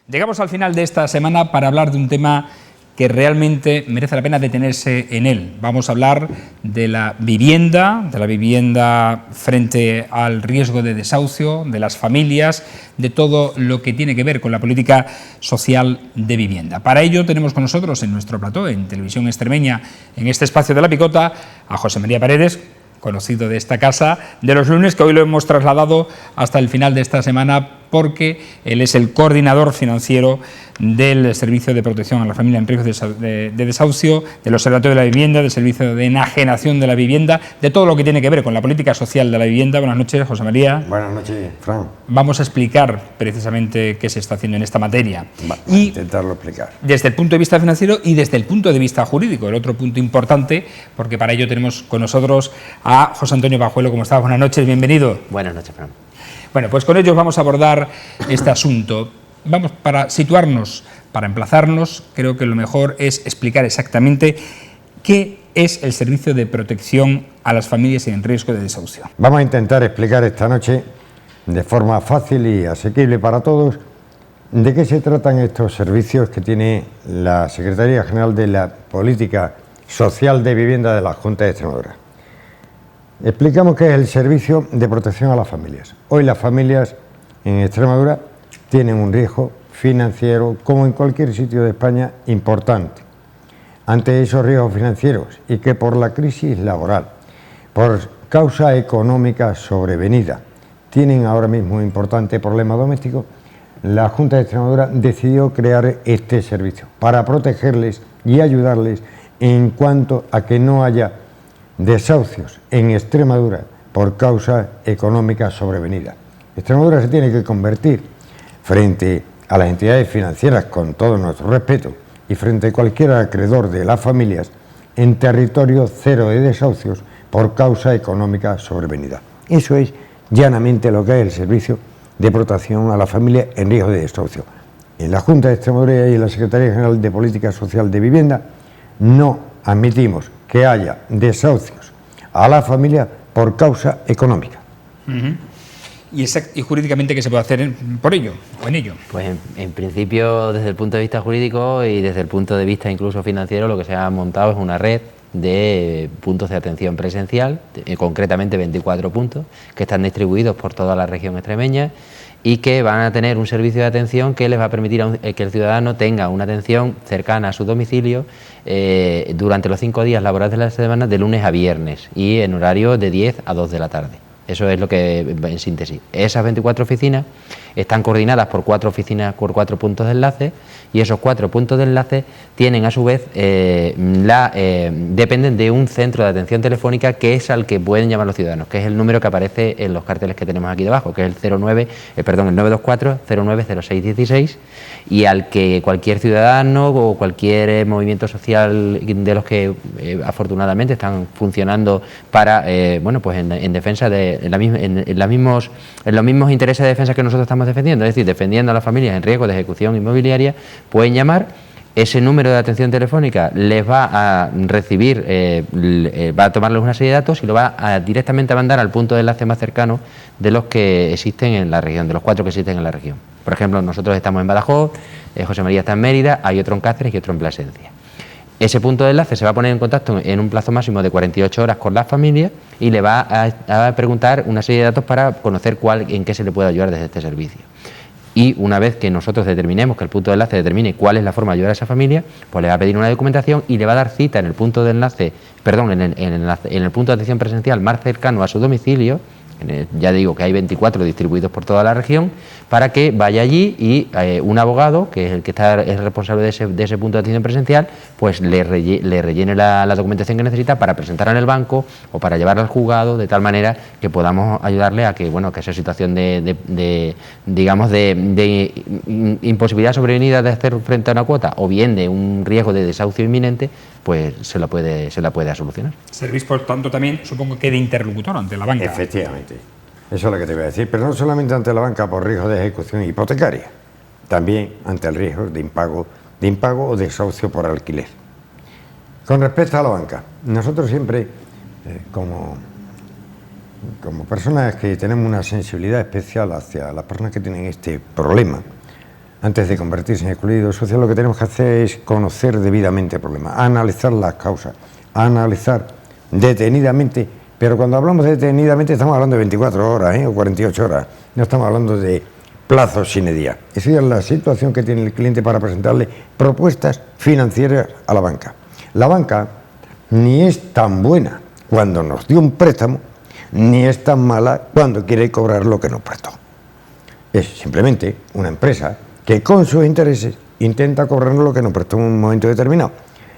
Llegamos al final de esta semana para hablar de un tema que realmente merece la pena detenerse en él. Vamos a hablar de la vivienda frente al riesgo de desahucio, de las familias, de todo lo que tiene que ver con la política social de vivienda. Para ello tenemos con nosotros en nuestro plató, en Televisión Extremeña, en este espacio de La Picota, a José María Paredes, conocido de esta casa de los lunes, que hoy lo hemos trasladado hasta el final de esta semana porque él es el coordinador financiero del Servicio de Protección a la Familia en Riesgo de Desahucio, del Observatorio de la Vivienda, del Servicio de Enajenación de la Vivienda, de todo lo que tiene que ver con la política social de la vivienda. Buenas noches, José María. Buenas noches, Fran. Vamos a explicar precisamente qué se está haciendo en esta materia. Intentarlo explicar. Desde el punto de vista financiero y desde el punto de vista jurídico, el otro punto importante, porque para ello tenemos con nosotros a José Antonio Pajuelo. ¿Cómo estás? Buenas noches, bienvenido. Buenas noches, Fran. Bueno, pues con ellos vamos a abordar este asunto. Vamos, para situarnos, para emplazarnos, creo que lo mejor es explicar exactamente qué es el Servicio de Protección a las Familias en Riesgo de Desahucio. Vamos a intentar explicar esta noche, de forma fácil y asequible para todos, de qué se tratan estos servicios que tiene la Secretaría General de la Política Social de Vivienda de la Junta de Extremadura. Explicamos qué es el Servicio de Protección a las Familias. Hoy las familias en Extremadura tienen un riesgo financiero, como en cualquier sitio de España, importante. Ante esos riesgos financieros y que por la crisis laboral, por causa económica sobrevenida, tienen ahora mismo un importante problema doméstico, la Junta de Extremadura decidió crear este servicio para protegerles y ayudarles en cuanto a que no haya desahucios en Extremadura por causa económica sobrevenida. Extremadura se tiene que convertir, frente a las entidades financieras, con todo nuestro respeto, y frente a cualquier acreedor de las familias, en territorio cero de desahucios por causa económica sobrevenida. Eso es llanamente lo que es el Servicio de Protección a la Familia en Riesgo de Desahucio. En la Junta de Extremadura y en la Secretaría General de Política Social de Vivienda no admitimos que haya desahucios a la familia por causa económica. ¿Y jurídicamente qué se puede hacer por ello o en ello? Pues en principio, desde el punto de vista jurídico y desde el punto de vista incluso financiero, lo que se ha montado es una red de puntos de atención presencial, concretamente 24 puntos, que están distribuidos por toda la región extremeña y que van a tener un servicio de atención que les va a permitir que el ciudadano tenga una atención cercana a su domicilio durante los 5 días laborales de la semana, de lunes a viernes, y en horario de 10 a 2 de la tarde. Eso es lo que, en síntesis. Esas 24 oficinas están coordinadas por 4 oficinas, por 4 puntos de enlace, y esos 4 puntos de enlace tienen a su vez dependen de un centro de atención telefónica que es al que pueden llamar los ciudadanos, que es el número que aparece en los carteles que tenemos aquí debajo, que es el 924 090616, y al que cualquier ciudadano o cualquier movimiento social de los que afortunadamente están funcionando para pues en defensa de en los mismos intereses de defensa que nosotros estamos defendiendo, es decir, defendiendo a las familias en riesgo de ejecución inmobiliaria, pueden llamar. Ese número de atención telefónica les va a recibir, va a tomarles una serie de datos y lo va directamente a mandar al punto de enlace más cercano de los que existen en la región, de los 4 que existen en la región. Por ejemplo, nosotros estamos en Badajoz, José María está en Mérida, hay otro en Cáceres y otro en Plasencia. Ese punto de enlace se va a poner en contacto en un plazo máximo de 48 horas con las familias y le va a preguntar una serie de datos para conocer en qué se le puede ayudar desde este servicio. Y una vez que nosotros determinemos, que el punto de enlace determine cuál es la forma de ayudar a esa familia, pues le va a pedir una documentación y le va a dar cita en el punto de enlace, en el punto de atención presencial más cercano a su domicilio. Ya digo que hay 24 distribuidos por toda la región, para que vaya allí y un abogado, que es el que es responsable de ese punto de atención presencial, pues le rellene la documentación que necesita para presentarla en el banco o para llevarla al juzgado, de tal manera que podamos ayudarle a que esa situación de imposibilidad sobrevenida de hacer frente a una cuota o bien de un riesgo de desahucio inminente, pues se la puede solucionar. Servís, por tanto, también, supongo que de interlocutor ante la banca. Efectivamente, eso es lo que te voy a decir, pero no solamente ante la banca por riesgo de ejecución hipotecaria, también ante el riesgo de impago o desahucio por alquiler. Con respecto a la banca, nosotros siempre, como personas que tenemos una sensibilidad especial hacia las personas que tienen este problema, antes de convertirse en excluido social, lo que tenemos que hacer es conocer debidamente el problema, analizar las causas, analizar detenidamente, pero cuando hablamos de detenidamente estamos hablando de 24 horas o 48 horas, no estamos hablando de plazos sine die. Esa es la situación que tiene el cliente para presentarle propuestas financieras a la banca. La banca ni es tan buena cuando nos dio un préstamo, ni es tan mala cuando quiere cobrar lo que nos prestó. Es simplemente una empresa que con sus intereses intenta cobrarnos lo que nos prestó en un momento determinado,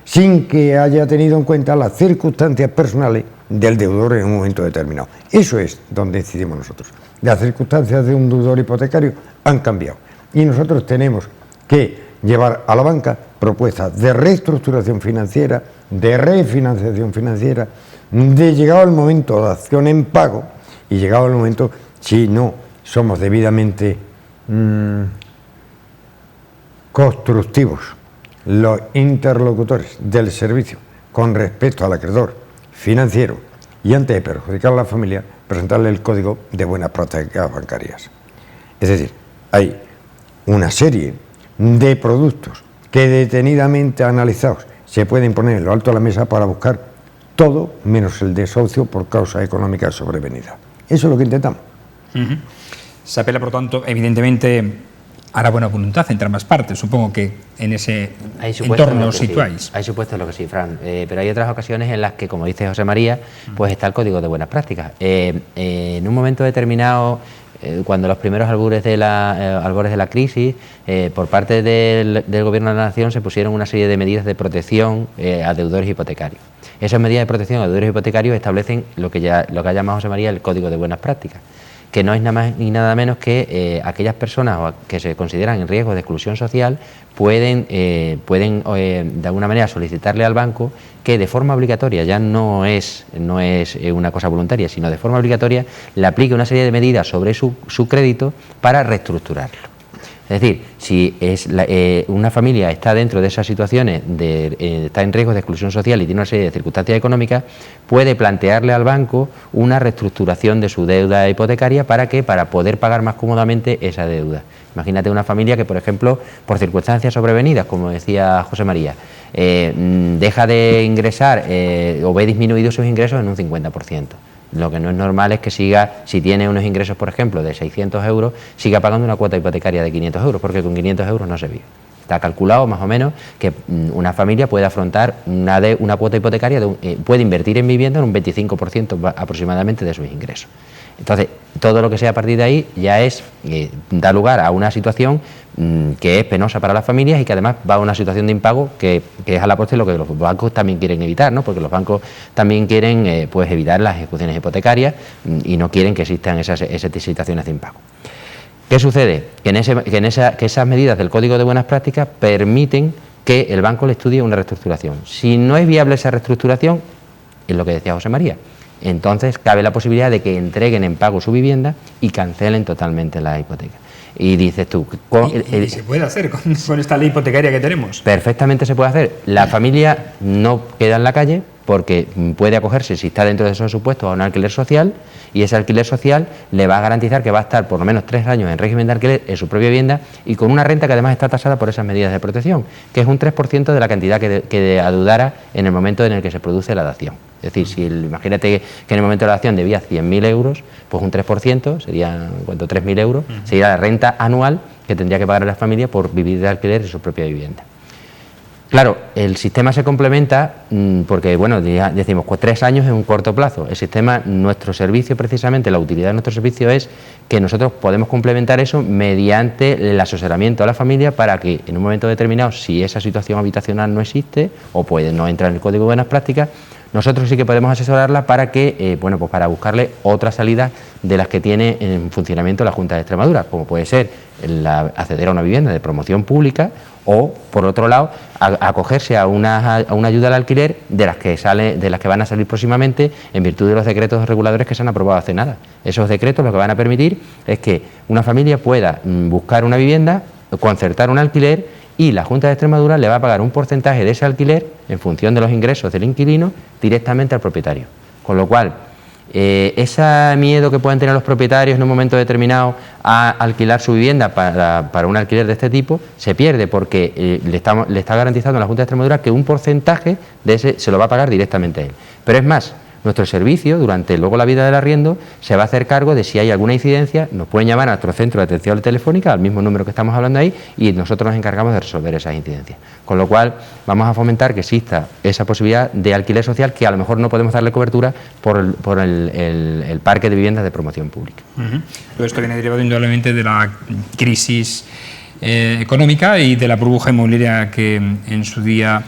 sin que haya tenido en cuenta las circunstancias personales del deudor en un momento determinado. Eso es donde decidimos nosotros. Las circunstancias de un deudor hipotecario han cambiado y nosotros tenemos que llevar a la banca propuestas de reestructuración financiera, de refinanciación financiera, de llegado el momento de acción en pago y llegado el momento, si no somos debidamente constructivos los interlocutores del servicio con respecto al acreedor financiero y antes de perjudicar a la familia, presentarle el código de buenas prácticas bancarias. Es decir, hay una serie de productos que detenidamente analizados se pueden poner en lo alto de la mesa para buscar todo menos el desahucio por causa económica sobrevenida. Eso es lo que intentamos. Se apela, por tanto, evidentemente a la buena voluntad entre ambas partes. Supongo que en ese entorno os situáis. Sí. Hay supuestos en lo que sí, Fran, pero hay otras ocasiones en las que, como dice José María, pues está el código de buenas prácticas. En un momento determinado, cuando los primeros albores de la crisis, por parte del Gobierno de la Nación se pusieron una serie de medidas de protección a deudores hipotecarios. Esas medidas de protección a deudores hipotecarios establecen lo que ha llamado José María el código de buenas prácticas, que no es nada más ni nada menos que aquellas personas que se consideran en riesgo de exclusión social pueden de alguna manera solicitarle al banco que de forma obligatoria, ya no es una cosa voluntaria, sino de forma obligatoria, le aplique una serie de medidas sobre su crédito para reestructurarlo. Es decir, si una familia está dentro de esas situaciones, está en riesgo de exclusión social y tiene una serie de circunstancias económicas, puede plantearle al banco una reestructuración de su deuda hipotecaria para poder pagar más cómodamente esa deuda. Imagínate una familia que, por ejemplo, por circunstancias sobrevenidas, como decía José María, deja de ingresar o ve disminuidos sus ingresos en un 50%. Lo que no es normal es que siga, si tiene unos ingresos, por ejemplo, de 600 euros, siga pagando una cuota hipotecaria de 500 euros, porque con 500 euros no se vive. Está calculado más o menos que una familia puede afrontar una cuota hipotecaria, puede invertir en vivienda en un 25% aproximadamente de sus ingresos. Entonces, todo lo que sea a partir de ahí ya da lugar a una situación que es penosa para las familias y que además va a una situación de impago que es a la postre lo que los bancos también quieren evitar, ¿no? Porque los bancos también quieren pues evitar las ejecuciones hipotecarias y no quieren que existan esas situaciones de impago. ¿Qué sucede? Que esas medidas del Código de Buenas Prácticas permiten que el banco le estudie una reestructuración. Si no es viable esa reestructuración, es lo que decía José María, entonces cabe la posibilidad de que entreguen en pago su vivienda y cancelen totalmente la hipoteca. Y dices tú... ¿Y se puede hacer con esta ley hipotecaria que tenemos? Perfectamente se puede hacer. La familia no queda en la calle porque puede acogerse, si está dentro de esos supuestos, a un alquiler social, y ese alquiler social le va a garantizar que va a estar por lo menos 3 años en régimen de alquiler en su propia vivienda y con una renta que además está tasada por esas medidas de protección, que es un 3% de la cantidad que adeudara en el momento en el que se produce la dación. Es decir, imagínate que en el momento de la dación debía 100.000 euros, pues un 3%, serían 3.000 euros, sería la renta anual que tendría que pagar la familia por vivir de alquiler en su propia vivienda. Claro, el sistema se complementa porque, bueno, ya decimos, pues 3 años es un corto plazo. El sistema, nuestro servicio precisamente, la utilidad de nuestro servicio es que nosotros podemos complementar eso mediante el asesoramiento a la familia para que en un momento determinado, si esa situación habitacional no existe o no entra en el Código de Buenas Prácticas, nosotros sí que podemos asesorarla para que, pues para buscarle otras salidas de las que tiene en funcionamiento la Junta de Extremadura, como puede ser acceder a una vivienda de promoción pública o, por otro lado, acogerse a una ayuda al alquiler de las que van a salir próximamente en virtud de los decretos reguladores que se han aprobado hace nada. Esos decretos lo que van a permitir es que una familia pueda buscar una vivienda, concertar un alquiler y la Junta de Extremadura le va a pagar un porcentaje de ese alquiler en función de los ingresos del inquilino directamente al propietario. Con lo cual, ese miedo que puedan tener los propietarios en un momento determinado a alquilar su vivienda para un alquiler de este tipo se pierde, porque le está garantizando a la Junta de Extremadura que un porcentaje de ese se lo va a pagar directamente a él. Pero es más, nuestro servicio, durante luego la vida del arriendo, se va a hacer cargo de si hay alguna incidencia, nos pueden llamar a nuestro centro de atención telefónica, al mismo número que estamos hablando ahí, y nosotros nos encargamos de resolver esas incidencias. Con lo cual, vamos a fomentar que exista esa posibilidad de alquiler social que a lo mejor no podemos darle cobertura por el parque de viviendas de promoción pública. Todo esto viene derivado indudablemente de la crisis económica y de la burbuja inmobiliaria que en su día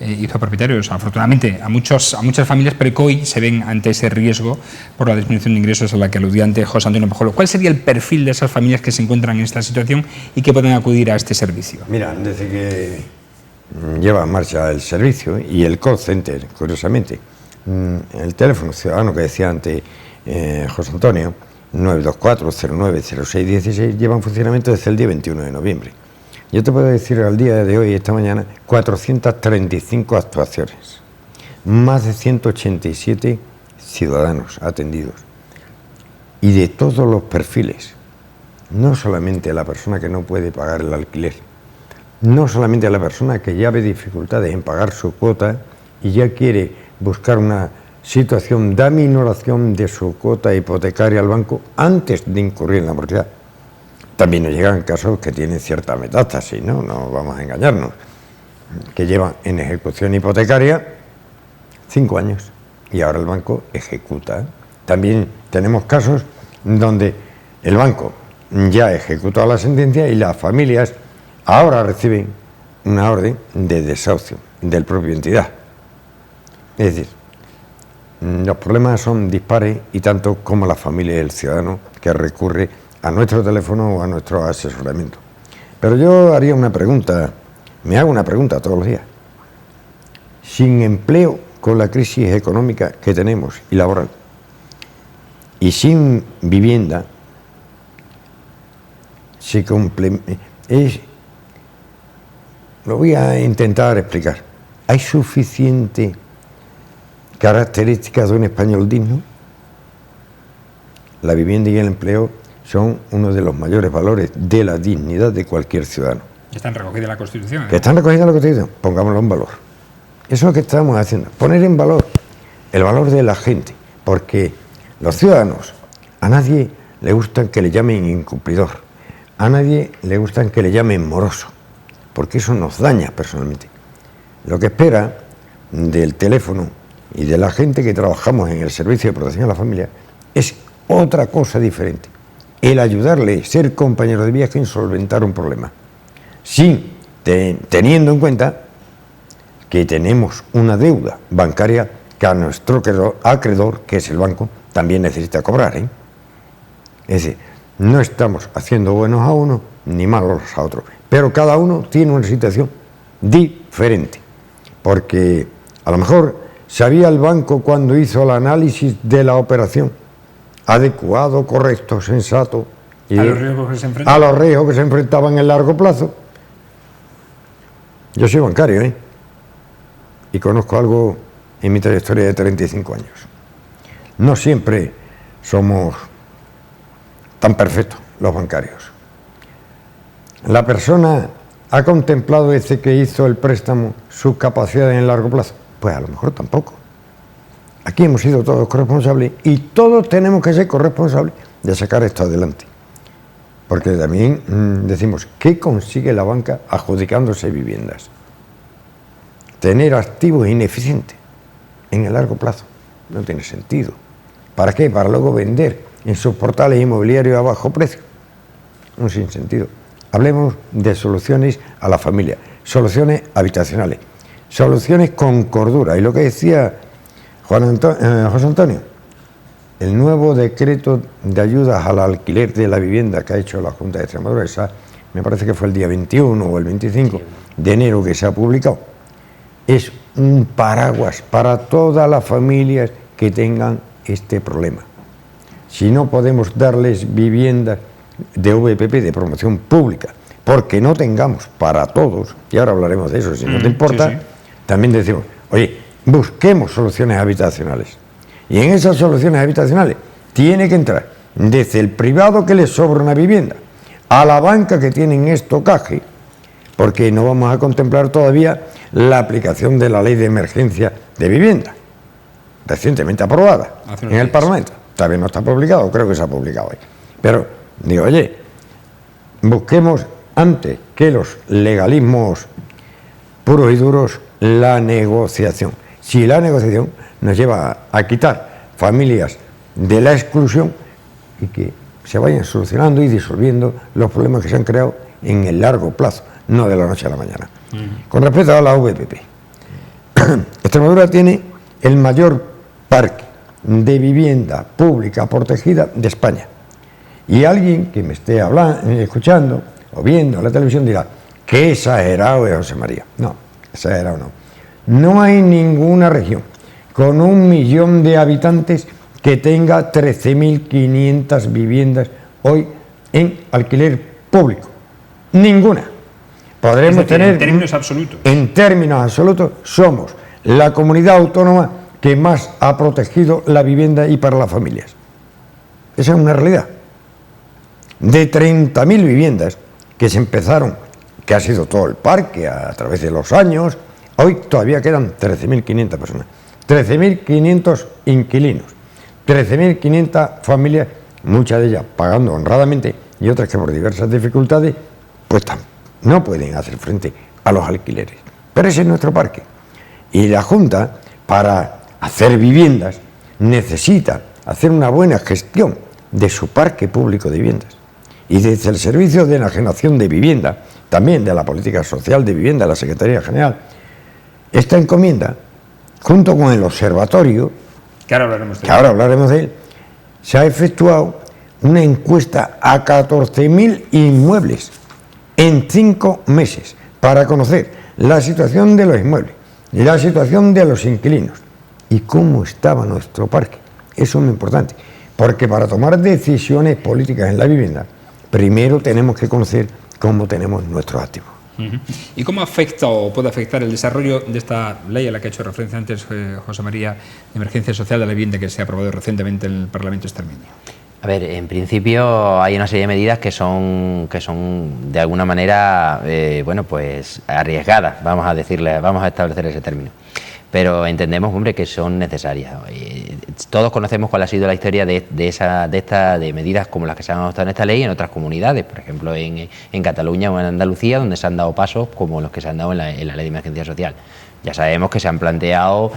hizo propietarios, afortunadamente, a muchas familias, pero que hoy se ven ante ese riesgo por la disminución de ingresos a la que aludía antes José Antonio Pajolo. ¿Cuál sería el perfil de esas familias que se encuentran en esta situación y que pueden acudir a este servicio? Mira, desde que lleva en marcha el servicio y el call center, curiosamente, el teléfono ciudadano que decía antes José Antonio, 924-090616, lleva en funcionamiento desde el día 21 de noviembre. Yo te puedo decir al día de hoy, esta mañana, 435 actuaciones, más de 187 ciudadanos atendidos, y de todos los perfiles, no solamente a la persona que no puede pagar el alquiler, no solamente a la persona que ya ve dificultades en pagar su cuota y ya quiere buscar una situación de aminoración de su cuota hipotecaria al banco antes de incurrir en la morosidad. También nos llegan casos que tienen cierta metástasis, ¿no? No vamos a engañarnos, que llevan en ejecución hipotecaria 5 años y ahora el banco ejecuta. También tenemos casos donde el banco ya ejecutó la sentencia y las familias ahora reciben una orden de desahucio del propio entidad. Es decir, los problemas son dispares y tanto como la familia y el ciudadano que recurre a nuestro teléfono o a nuestro asesoramiento. Pero yo haría una pregunta, me hago una pregunta todos los días. Sin empleo, con la crisis económica que tenemos y laboral, y sin vivienda, lo voy a intentar explicar. ¿Hay suficiente características de un español digno? La vivienda y el empleo son uno de los mayores valores de la dignidad de cualquier ciudadano. Están recogidas en la Constitución. Que están recogidas en la Constitución, pongámoslo en valor. Eso es lo que estamos haciendo, poner en valor el valor de la gente, porque los ciudadanos, a nadie le gustan que le llamen incumplidor, a nadie le gustan que le llamen moroso, porque eso nos daña personalmente. Lo que espera del teléfono y de la gente que trabajamos en el servicio de protección a la familia es otra cosa diferente. El ayudarle, ser compañero de viaje en solventar un problema, teniendo en cuenta que tenemos una deuda bancaria que a nuestro acreedor, que es el banco, también necesita cobrar, ¿eh? Es decir, no estamos haciendo buenos a uno ni malos a otro, pero cada uno tiene una situación diferente, porque a lo mejor sabía el banco cuando hizo el análisis de la operación adecuado, correcto, sensato, y a los riesgos que se enfrentaban en el largo plazo. Yo soy bancario, ¿eh? Y conozco algo en mi trayectoria de 35 años. No siempre somos tan perfectos los bancarios. ¿La persona ha contemplado desde que hizo el préstamo sus capacidades en el largo plazo? Pues a lo mejor tampoco. Aquí hemos sido todos corresponsables y todos tenemos que ser corresponsables de sacar esto adelante. Porque también decimos, ¿qué consigue la banca adjudicándose viviendas? Tener activos ineficientes en el largo plazo. No tiene sentido. ¿Para qué? Para luego vender en sus portales inmobiliarios a bajo precio. Un sinsentido. Hablemos de soluciones a la familia, soluciones habitacionales, soluciones con cordura. Y lo que decía José Antonio, el nuevo decreto de ayudas al alquiler de la vivienda que ha hecho la Junta de Extremadura, me parece que fue el día 21 o el 25 de enero que se ha publicado, es un paraguas para todas las familias que tengan este problema. Si no podemos darles viviendas de VPP, de promoción pública, porque no tengamos para todos, y ahora hablaremos de eso si no te importa, también decimos, oye, busquemos soluciones habitacionales. Y en esas soluciones habitacionales tiene que entrar desde el privado que le sobra una vivienda a la banca que tiene en estocaje, porque no vamos a contemplar todavía la aplicación de la ley de emergencia de vivienda, recientemente aprobada en el Parlamento. Todavía no está publicado, creo que se ha publicado hoy. Pero digo, oye, busquemos antes que los legalismos puros y duros la negociación. Si la negociación nos lleva a quitar familias de la exclusión y que se vayan solucionando y disolviendo los problemas que se han creado en el largo plazo, no de la noche a la mañana. Con respecto a la VPP, Extremadura tiene el mayor parque de vivienda pública protegida de España. Y alguien que me esté escuchando o viendo la televisión dirá, qué exagerado es José María. No, exagerado no. No hay ninguna región con 1 millón de habitantes que tenga 13.500 viviendas hoy en alquiler público. Ninguna. Podremos tener... En términos absolutos. En términos absolutos, somos la comunidad autónoma que más ha protegido la vivienda y para las familias. Esa es una realidad. De 30.000 viviendas que se empezaron, que ha sido todo el parque a través de los años, hoy todavía quedan 13.500 personas, 13.500 inquilinos, 13.500 familias, muchas de ellas pagando honradamente y otras que por diversas dificultades pues no pueden hacer frente a los alquileres. Pero ese es nuestro parque. Y la Junta, para hacer viviendas, necesita hacer una buena gestión de su parque público de viviendas. Y desde el Servicio de Enajenación de Vivienda, también de la Política Social de Vivienda, la Secretaría General, esta encomienda, junto con el observatorio, que ahora hablaremos de él, se ha efectuado una encuesta a 14.000 inmuebles en 5 meses para conocer la situación de los inmuebles y la situación de los inquilinos y cómo estaba nuestro parque. Eso es muy importante, porque para tomar decisiones políticas en la vivienda, primero tenemos que conocer cómo tenemos nuestros activos. ¿Y cómo afecta o puede afectar el desarrollo de esta ley a la que ha hecho referencia antes José María, de emergencia social de la vivienda, que se ha aprobado recientemente en el Parlamento extremeño? A ver, en principio hay una serie de medidas que son de alguna manera, bueno, pues arriesgadas, vamos a establecer ese término. Pero entendemos, hombre, que son necesarias. Todos conocemos cuál ha sido la historia de medidas como las que se han adoptado en esta ley en otras comunidades, por ejemplo en Cataluña o en Andalucía, donde se han dado pasos como los que se han dado en la ley de emergencia social. Ya sabemos que se han planteado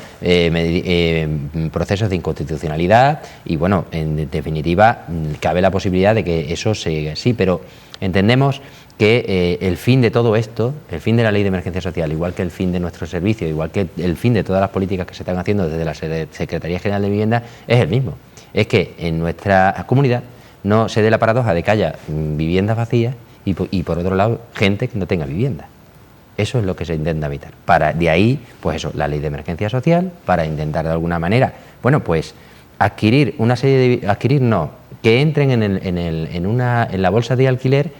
procesos de inconstitucionalidad y, bueno, en definitiva, cabe la posibilidad de que eso siga así, pero entendemos que el fin de todo esto, el fin de la ley de emergencia social, igual que el fin de nuestro servicio, igual que el fin de todas las políticas que se están haciendo desde la Secretaría General de Vivienda, es el mismo. Es que en nuestra comunidad no se dé la paradoja de que haya viviendas vacías y por otro lado, gente que no tenga vivienda. Eso es lo que se intenta evitar. De ahí, pues eso, la ley de emergencia social, para intentar de alguna manera, bueno, pues adquirir una serie de... que entren en la bolsa de alquiler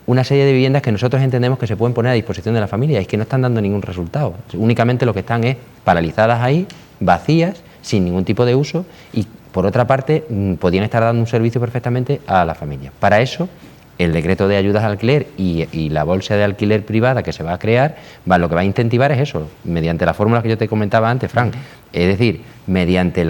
una serie de viviendas que nosotros entendemos que se pueden poner a disposición de la familia y que no están dando ningún resultado. Únicamente lo que están es paralizadas ahí, vacías, sin ningún tipo de uso y, por otra parte, podían estar dando un servicio perfectamente a la familia. Para eso, el decreto de ayudas al alquiler y la bolsa de alquiler privada que se va a crear, lo que va a incentivar es eso, mediante la fórmula que yo te comentaba antes, Frank. Es decir, mediante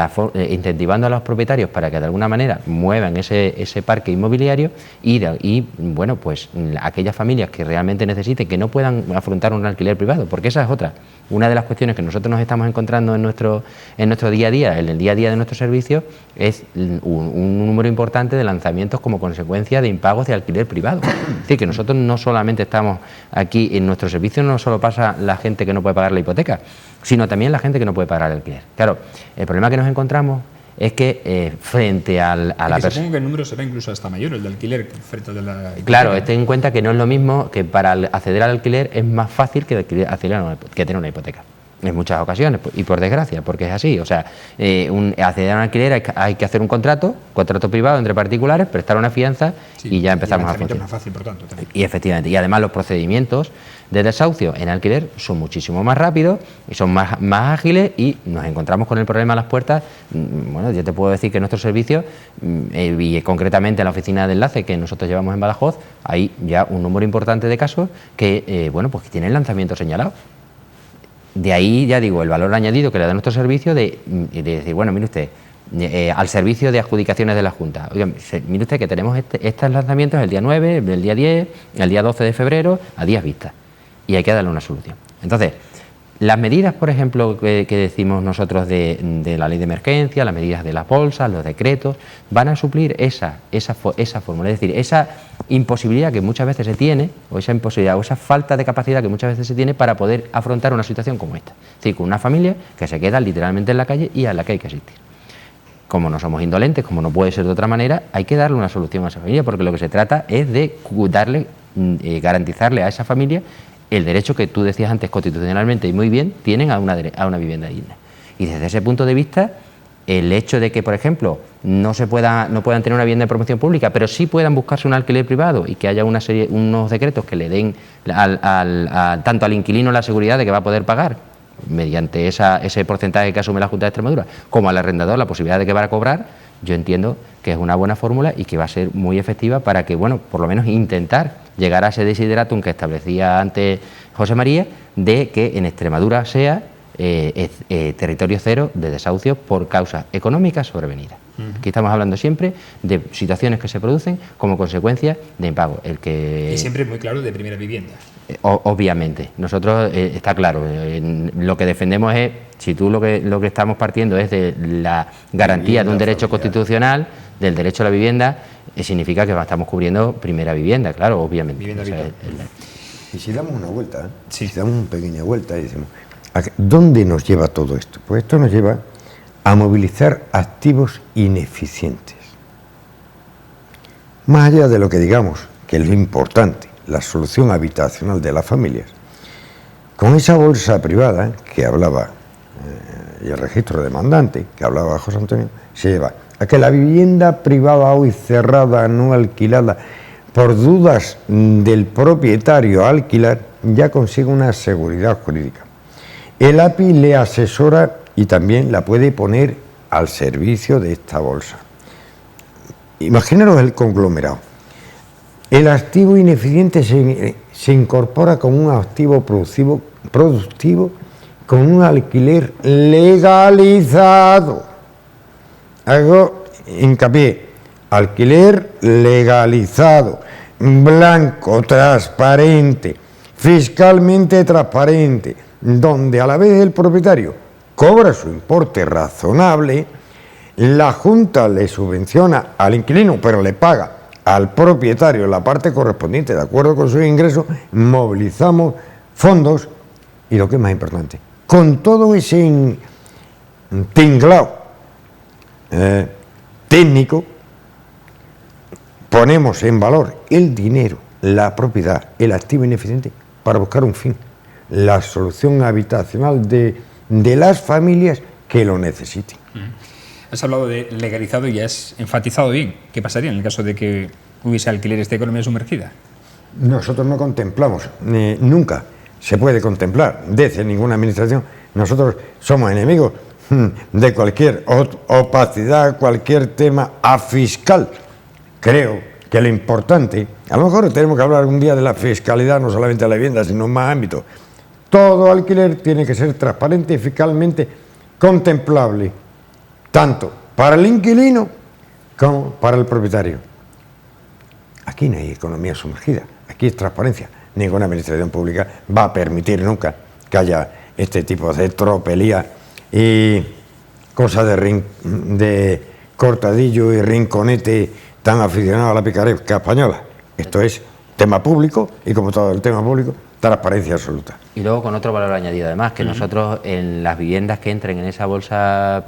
incentivando a los propietarios para que de alguna manera muevan ese parque inmobiliario y bueno, pues aquellas familias que realmente necesiten, que no puedan afrontar un alquiler privado, porque esa es otra. Una de las cuestiones que nosotros nos estamos encontrando en nuestro día a día, en el día a día de nuestros servicios, es un número importante de lanzamientos como consecuencia de impagos de alquiler privado. Es decir, que nosotros no solamente estamos aquí, en nuestro servicio no solo pasa la gente que no puede pagar la hipoteca, sino también la gente que no puede pagar el alquiler. Claro, el problema que nos encontramos es que frente a la persona... Supongo que el número será incluso hasta mayor, el de alquiler, frente al de la hipoteca. Claro, ten en cuenta que no es lo mismo, que para acceder al alquiler es más fácil que tener una hipoteca. en muchas ocasiones, y por desgracia, porque es así. O sea, acceder a un alquiler hay que hacer un contrato privado entre particulares, prestar una fianza y ya empezamos a funcionar. Es más fácil, por tanto, también. Y efectivamente, y además los procedimientos de desahucio en alquiler son muchísimo más rápidos y son más ágiles, y nos encontramos con el problema a las puertas. Bueno, yo te puedo decir que nuestro servicio, y concretamente en la oficina de enlace que nosotros llevamos en Badajoz, hay ya un número importante de casos que, pues que tienen lanzamiento señalado. De ahí, ya digo, el valor añadido que le da nuestro servicio de decir, bueno, mire usted, al servicio de adjudicaciones de la Junta. Oiga, mire usted que tenemos estos lanzamientos el día 9, el día 10, el día 12 de febrero, a días vistas, y hay que darle una solución. Entonces, las medidas, por ejemplo, que decimos nosotros de la ley de emergencia, las medidas de las bolsas, los decretos, van a suplir esa fórmula, es decir, esa imposibilidad que muchas veces se tiene, o esa imposibilidad, o esa falta de capacidad que muchas veces se tiene para poder afrontar una situación como esta. Es decir, con una familia que se queda literalmente en la calle y a la que hay que asistir. Como no somos indolentes, como no puede ser de otra manera, hay que darle una solución a esa familia, porque lo que se trata es de garantizarle a esa familia el derecho que tú decías antes constitucionalmente y muy bien, tienen a una vivienda digna. Y desde ese punto de vista, el hecho de que, por ejemplo, no puedan tener una vivienda de promoción pública, pero sí puedan buscarse un alquiler privado y que haya unos decretos que le den tanto al inquilino la seguridad de que va a poder pagar mediante ese porcentaje que asume la Junta de Extremadura, como al arrendador la posibilidad de que va a cobrar, yo entiendo que es una buena fórmula y que va a ser muy efectiva para que, bueno, por lo menos intentar llegar a ese desideratum que establecía antes José María, de que en Extremadura sea territorio cero de desahucios por causas económicas sobrevenidas. Aquí estamos hablando siempre de situaciones que se producen como consecuencia de impago. Y siempre muy claro de primera vivienda. Obviamente, nosotros está claro, lo que defendemos es, si tú lo que estamos partiendo es de la garantía de un derecho constitucional, del derecho a la vivienda, significa que estamos cubriendo primera vivienda, claro, obviamente. Vivienda habitual. Y si damos una vuelta, sí, si damos una pequeña vuelta y decimos, ¿dónde nos lleva todo esto? Pues esto nos lleva a movilizar activos ineficientes. Más allá de lo que digamos, que es lo importante, la solución habitacional de las familias, con esa bolsa privada que hablaba y el registro demandante que hablaba José Antonio, se lleva a que la vivienda privada hoy cerrada, no alquilada, por dudas del propietario a alquilar, ya consigue una seguridad jurídica. El API le asesora y también la puede poner al servicio de esta bolsa. Imaginaros el conglomerado. El activo ineficiente se incorpora como un activo productivo con un alquiler legalizado. Hago hincapié, alquiler legalizado, blanco, transparente, fiscalmente transparente, donde a la vez el propietario cobra su importe razonable, la Junta le subvenciona al inquilino, pero le paga al propietario la parte correspondiente de acuerdo con sus ingresos, movilizamos fondos y lo que es más importante, con todo ese tinglao técnico, ponemos en valor el dinero, la propiedad, el activo ineficiente para buscar un fin, la solución habitacional de las familias que lo necesiten. Has hablado de legalizado y has enfatizado bien. ¿Qué pasaría en el caso de que hubiese alquileres de economía sumergida? Nosotros no contemplamos, nunca se puede contemplar desde ninguna administración. Nosotros somos enemigos de cualquier opacidad, cualquier tema afiscal. Creo que lo importante, a lo mejor tenemos que hablar un día de la fiscalidad, no solamente de la vivienda, sino en más ámbitos. Todo alquiler tiene que ser transparente y fiscalmente contemplable, tanto para el inquilino como para el propietario. Aquí no hay economía sumergida, aquí es transparencia. Ninguna administración pública va a permitir nunca que haya este tipo de tropelía y cosas de cortadillo y rinconete tan aficionado a la picaresca española. Esto es tema público y, como todo el tema público, transparencia absoluta. Y luego con otro valor añadido, además, que nosotros en las viviendas que entren en esa bolsa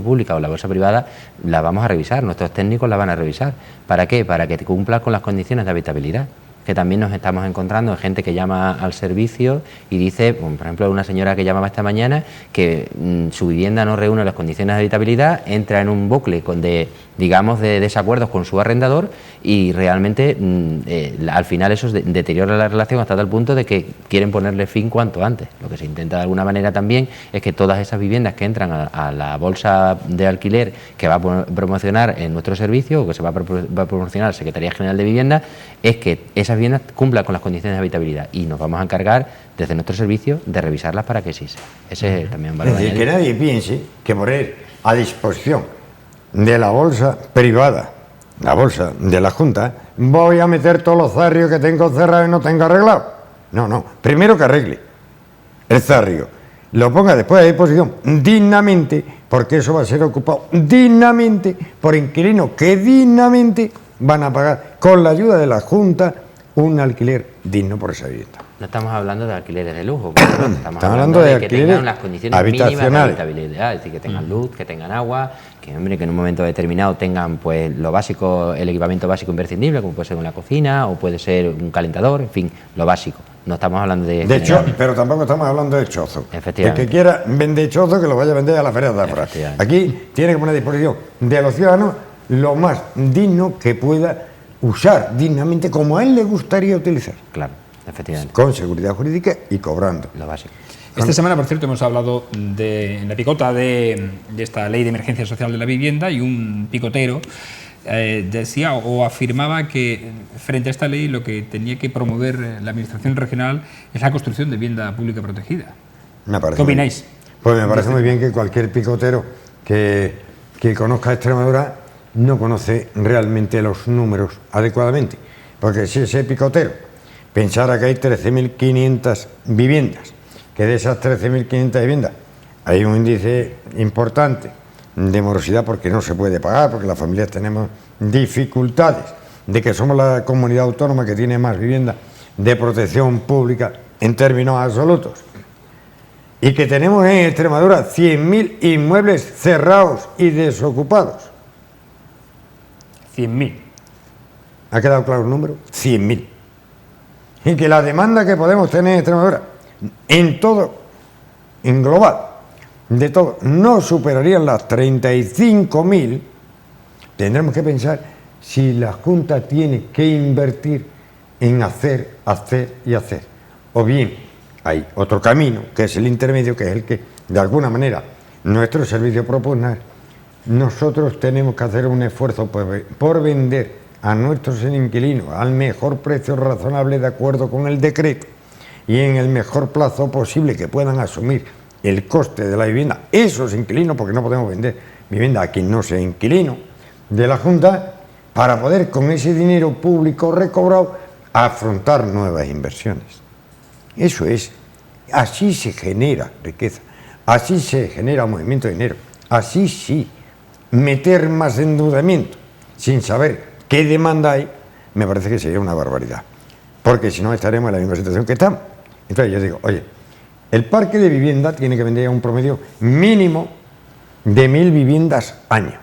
pública o la bolsa privada, la vamos a revisar, nuestros técnicos la van a revisar. ¿Para qué? Para que cumpla con las condiciones de habitabilidad. que también nos estamos encontrando en gente que llama al servicio y dice, por ejemplo, una señora que llamaba esta mañana que su vivienda no reúne las condiciones de habitabilidad, entra en un bucle de desacuerdos con su arrendador y realmente al final eso deteriora la relación hasta tal punto de que quieren ponerle fin cuanto antes. Lo que se intenta de alguna manera también es que todas esas viviendas que entran a la bolsa de alquiler que va a promocionar en nuestro servicio o que se va a promocionar la Secretaría General de Vivienda, es que esas viviendas cumplan con las condiciones de habitabilidad y nos vamos a encargar desde nuestro servicio de revisarlas para que sí sea. Ese es también un valor añadido. Que nadie piense que poner a disposición de la bolsa privada, la bolsa de la Junta, voy a meter todos los zarrios que tengo cerrados y no tengo arreglados. No, primero que arregle el zarrio, lo ponga después a disposición dignamente, porque eso va a ser ocupado dignamente por inquilinos que dignamente van a pagar con la ayuda de la Junta un alquiler digno por esa vivienda. No estamos hablando de alquileres de lujo, estamos hablando de que tengan las condiciones mínimas de habitabilidad, es decir, que tengan luz, que tengan agua, que en un momento determinado tengan pues lo básico, el equipamiento básico imprescindible, como puede ser una cocina o puede ser un calentador, en fin, lo básico. No estamos hablando de hecho, pero tampoco estamos hablando de chozo. Efectivamente. El que quiera vender chozo, que lo vaya a vender a la feria de Zafra. Aquí tiene que poner a disposición de los ciudadanos lo más digno que pueda usar dignamente como a él le gustaría utilizar. Claro, efectivamente. Con seguridad jurídica y cobrando. Lo básico. Esta semana, por cierto, hemos hablado en la picota de esta ley de emergencia social de la vivienda y un picotero decía o afirmaba que frente a esta ley lo que tenía que promover la Administración regional es la construcción de vivienda pública protegida. ¿Qué opináis? Pues me parece muy bien que cualquier picotero que conozca Extremadura no conoce realmente los números adecuadamente, porque si ese picotero pensara que hay 13.500 viviendas, que de esas 13.500 viviendas hay un índice importante de morosidad porque no se puede pagar, porque las familias tenemos dificultades, de que somos la comunidad autónoma que tiene más viviendas de protección pública en términos absolutos, y que tenemos en Extremadura 100.000 inmuebles cerrados y desocupados. 100.000. ¿Ha quedado claro el número? 100.000. Y que la demanda que podemos tener en Extremadura, en todo, en global, de todo, no superarían las 35.000, tendremos que pensar si la Junta tiene que invertir en hacer y hacer. O bien hay otro camino, que es el intermedio, que es el que, de alguna manera, nuestro servicio propone. Nosotros tenemos que hacer un esfuerzo por vender a nuestros inquilinos al mejor precio razonable de acuerdo con el decreto y en el mejor plazo posible que puedan asumir el coste de la vivienda esos inquilinos, porque no podemos vender vivienda a quien no sea inquilino de la Junta, para poder con ese dinero público recobrado afrontar nuevas inversiones. Eso es, así se genera riqueza, así se genera movimiento de dinero, así sí. Meter más endeudamiento sin saber qué demanda hay, me parece que sería una barbaridad, porque si no estaremos en la misma situación que estamos. Entonces yo digo, oye, el parque de vivienda tiene que vender a un promedio mínimo de 1.000 viviendas año,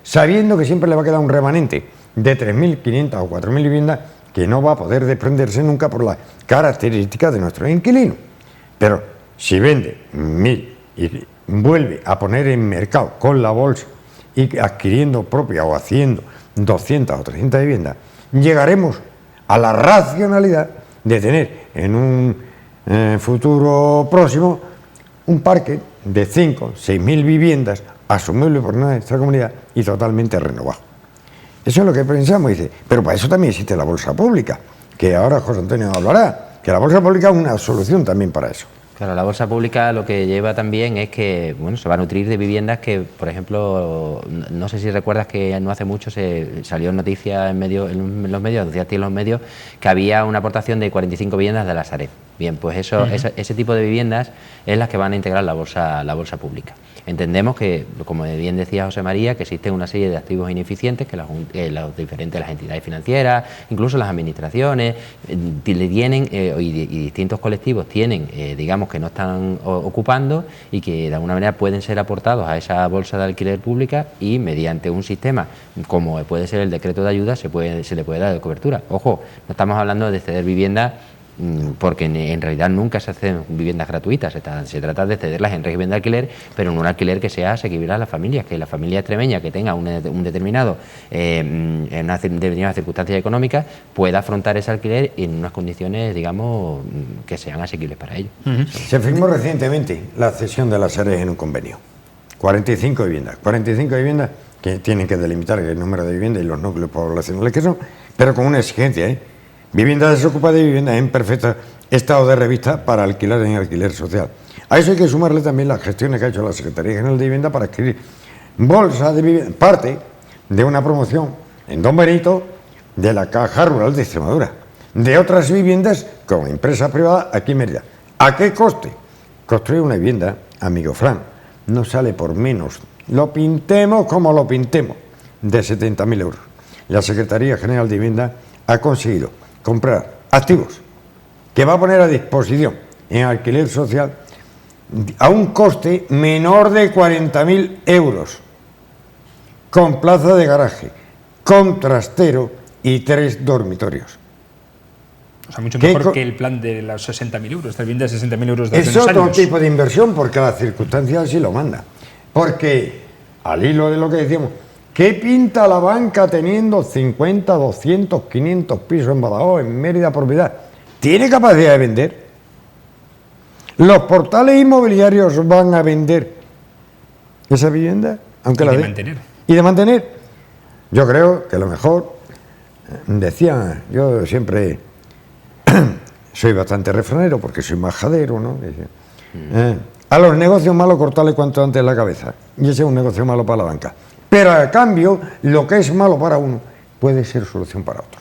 sabiendo que siempre le va a quedar un remanente de 3.500 o 4.000 viviendas que no va a poder desprenderse nunca por las características de nuestros inquilinos. Pero si vende 1.000 y vuelve a poner en mercado con la bolsa y adquiriendo propia o haciendo 200 o 300 viviendas, llegaremos a la racionalidad de tener en un futuro próximo un parque de 5 o 6.000 viviendas asumible por nuestra comunidad y totalmente renovado. Eso es lo que pensamos, dice, pero para eso también existe la bolsa pública, que ahora José Antonio hablará, que la bolsa pública es una solución también para eso. Claro, la bolsa pública lo que lleva también es que se va a nutrir de viviendas que, por ejemplo, no sé si recuerdas que no hace mucho se salió en noticias en los medios, anunciaste en los medios que había una aportación de 45 viviendas de la Sareb. Bien, pues ese tipo de viviendas es las que van a integrar la bolsa pública. Entendemos que, como bien decía José María, que existen una serie de activos ineficientes que las entidades financieras, incluso las administraciones, tienen y distintos colectivos tienen, digamos, que no están ocupando y que de alguna manera pueden ser aportados a esa bolsa de alquiler pública y mediante un sistema como puede ser el decreto de ayuda se le puede dar de cobertura. Ojo, no estamos hablando de ceder viviendas porque en realidad nunca se hacen viviendas gratuitas, se trata de cederlas en régimen de alquiler, pero en un alquiler que sea asequible a las familias, que la familia extremeña que tenga un determinado, en unas determinadas circunstancias económicas, pueda afrontar ese alquiler en unas condiciones, digamos, que sean asequibles para ellos. Se firmó recientemente la cesión de las Sareb en un convenio. 45 viviendas que tienen que delimitar el número de viviendas y los núcleos poblacionales que son, pero con una exigencia, viviendas desocupadas y viviendas en perfecto estado de revista para alquilar en alquiler social. A eso hay que sumarle también las gestiones que ha hecho la Secretaría General de Vivienda para adquirir bolsas de vivienda, parte de una promoción en Don Benito de la Caja Rural de Extremadura, de otras viviendas con empresas privadas aquí en Mérida. ¿A qué coste? Construir una vivienda, amigo Fran, no sale por menos, lo pintemos como lo pintemos, de 70.000 euros. La Secretaría General de Vivienda ha conseguido comprar activos que va a poner a disposición en alquiler social a un coste menor de 40.000 euros, con plaza de garaje, con trastero y 3 dormitorios. O sea, mucho mejor que el plan de los 60.000 euros, esta vivienda de 60.000 euros de hace es unos otro años. tipo de inversión, porque las circunstancias así lo mandan. Porque, al hilo de lo que decíamos, ¿qué pinta la banca teniendo 50, 200, 500 pisos en Badajoz, en Mérida, propiedad? ¿Tiene capacidad de vender? ¿Los portales inmobiliarios van a vender esa vivienda? Aunque Y de mantener. Y de mantener. Yo creo que lo mejor, decía, yo siempre soy bastante refranero porque soy majadero, ¿no? A los negocios malos cortarle cuanto antes la cabeza. Y ese es un negocio malo para la banca. Pero a cambio, lo que es malo para uno puede ser solución para otro.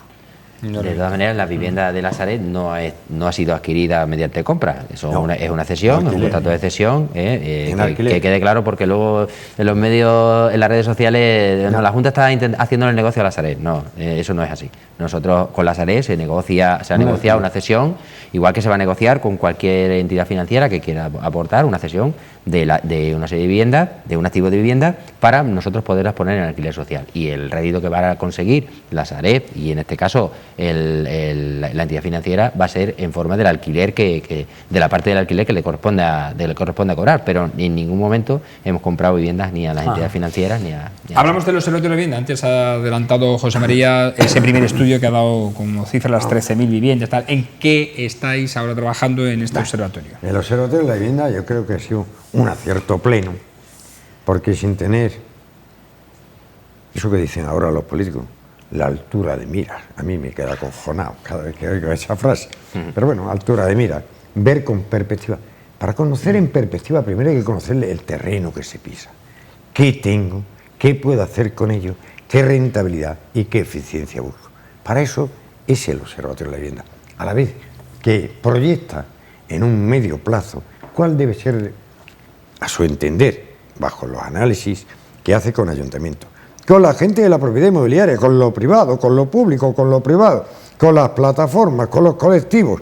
De todas maneras, la vivienda de la Sareb no ha sido adquirida mediante compra. Eso no, es una cesión, es un contrato de cesión. Que quede claro, porque luego en los medios, en las redes sociales, no, la Junta está haciendo el negocio a la Sareb. No, eso no es así. Nosotros con la Sareb se ha negociado una cesión, igual que se va a negociar con cualquier entidad financiera que quiera aportar una cesión de una serie de viviendas, de un activo de vivienda, para nosotros poderlas poner en alquiler social. Y el rédito que va a conseguir la Sareb, y en este caso la entidad financiera, va a ser en forma del alquiler de la parte del alquiler que le corresponde a cobrar, pero en ningún momento hemos comprado viviendas ni a las entidades financieras ni a Hablamos del observatorio de vivienda. Antes ha adelantado José María ese primer estudio que ha dado como cifra las 13.000 viviendas. Tal. ¿En qué estáis ahora trabajando en este observatorio? El observatorio de la vivienda yo creo que ha sido un acierto pleno, porque sin tener eso que dicen ahora los políticos, la altura de miras, a mí me queda acojonado cada vez que oigo esa frase, pero bueno, altura de miras, ver con perspectiva. Para conocer en perspectiva primero hay que conocer el terreno que se pisa, qué tengo, qué puedo hacer con ello, qué rentabilidad y qué eficiencia busco. Para eso es el observatorio de la vivienda, a la vez que proyecta en un medio plazo cuál debe ser, a su entender, bajo los análisis que hace con ayuntamientos, con la gente de la propiedad inmobiliaria, con lo privado, con lo público, con lo privado, con las plataformas, con los colectivos,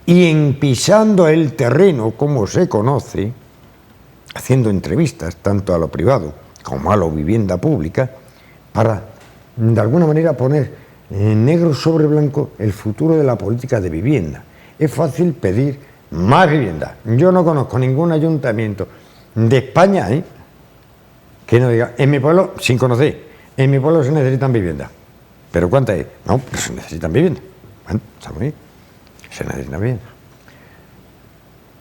y en pisando el terreno como se conoce, haciendo entrevistas tanto a lo privado como a la vivienda pública, para de alguna manera poner en negro sobre blanco el futuro de la política de vivienda. Es fácil pedir más vivienda. Yo no conozco ningún ayuntamiento de España que no diga, en mi pueblo, sin conocer, en mi pueblo se necesitan viviendas. ¿Pero cuántas hay? No, pero se necesitan viviendas. Bueno, está muy bien, se necesitan viviendas.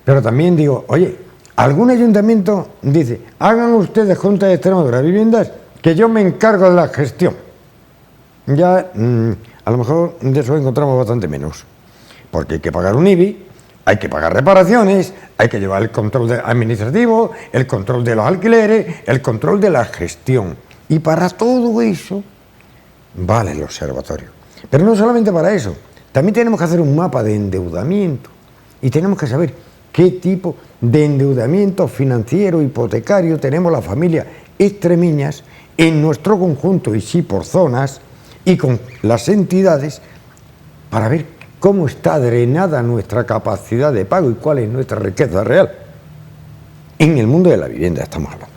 Pero también digo, oye, algún ayuntamiento dice, hagan ustedes Junta de Extremadura viviendas, que yo me encargo de la gestión. Ya, a lo mejor de eso encontramos bastante menos. Porque hay que pagar un IBI, hay que pagar reparaciones, hay que llevar el control administrativo, el control de los alquileres, el control de la gestión. Y para todo eso vale el observatorio. Pero no solamente para eso, también tenemos que hacer un mapa de endeudamiento Y tenemos que saber qué tipo de endeudamiento financiero, hipotecario tenemos las familias extremeñas en nuestro conjunto, y sí por zonas, y con las entidades, para ver cómo está drenada nuestra capacidad de pago y cuál es nuestra riqueza real. En el mundo de la vivienda estamos hablando.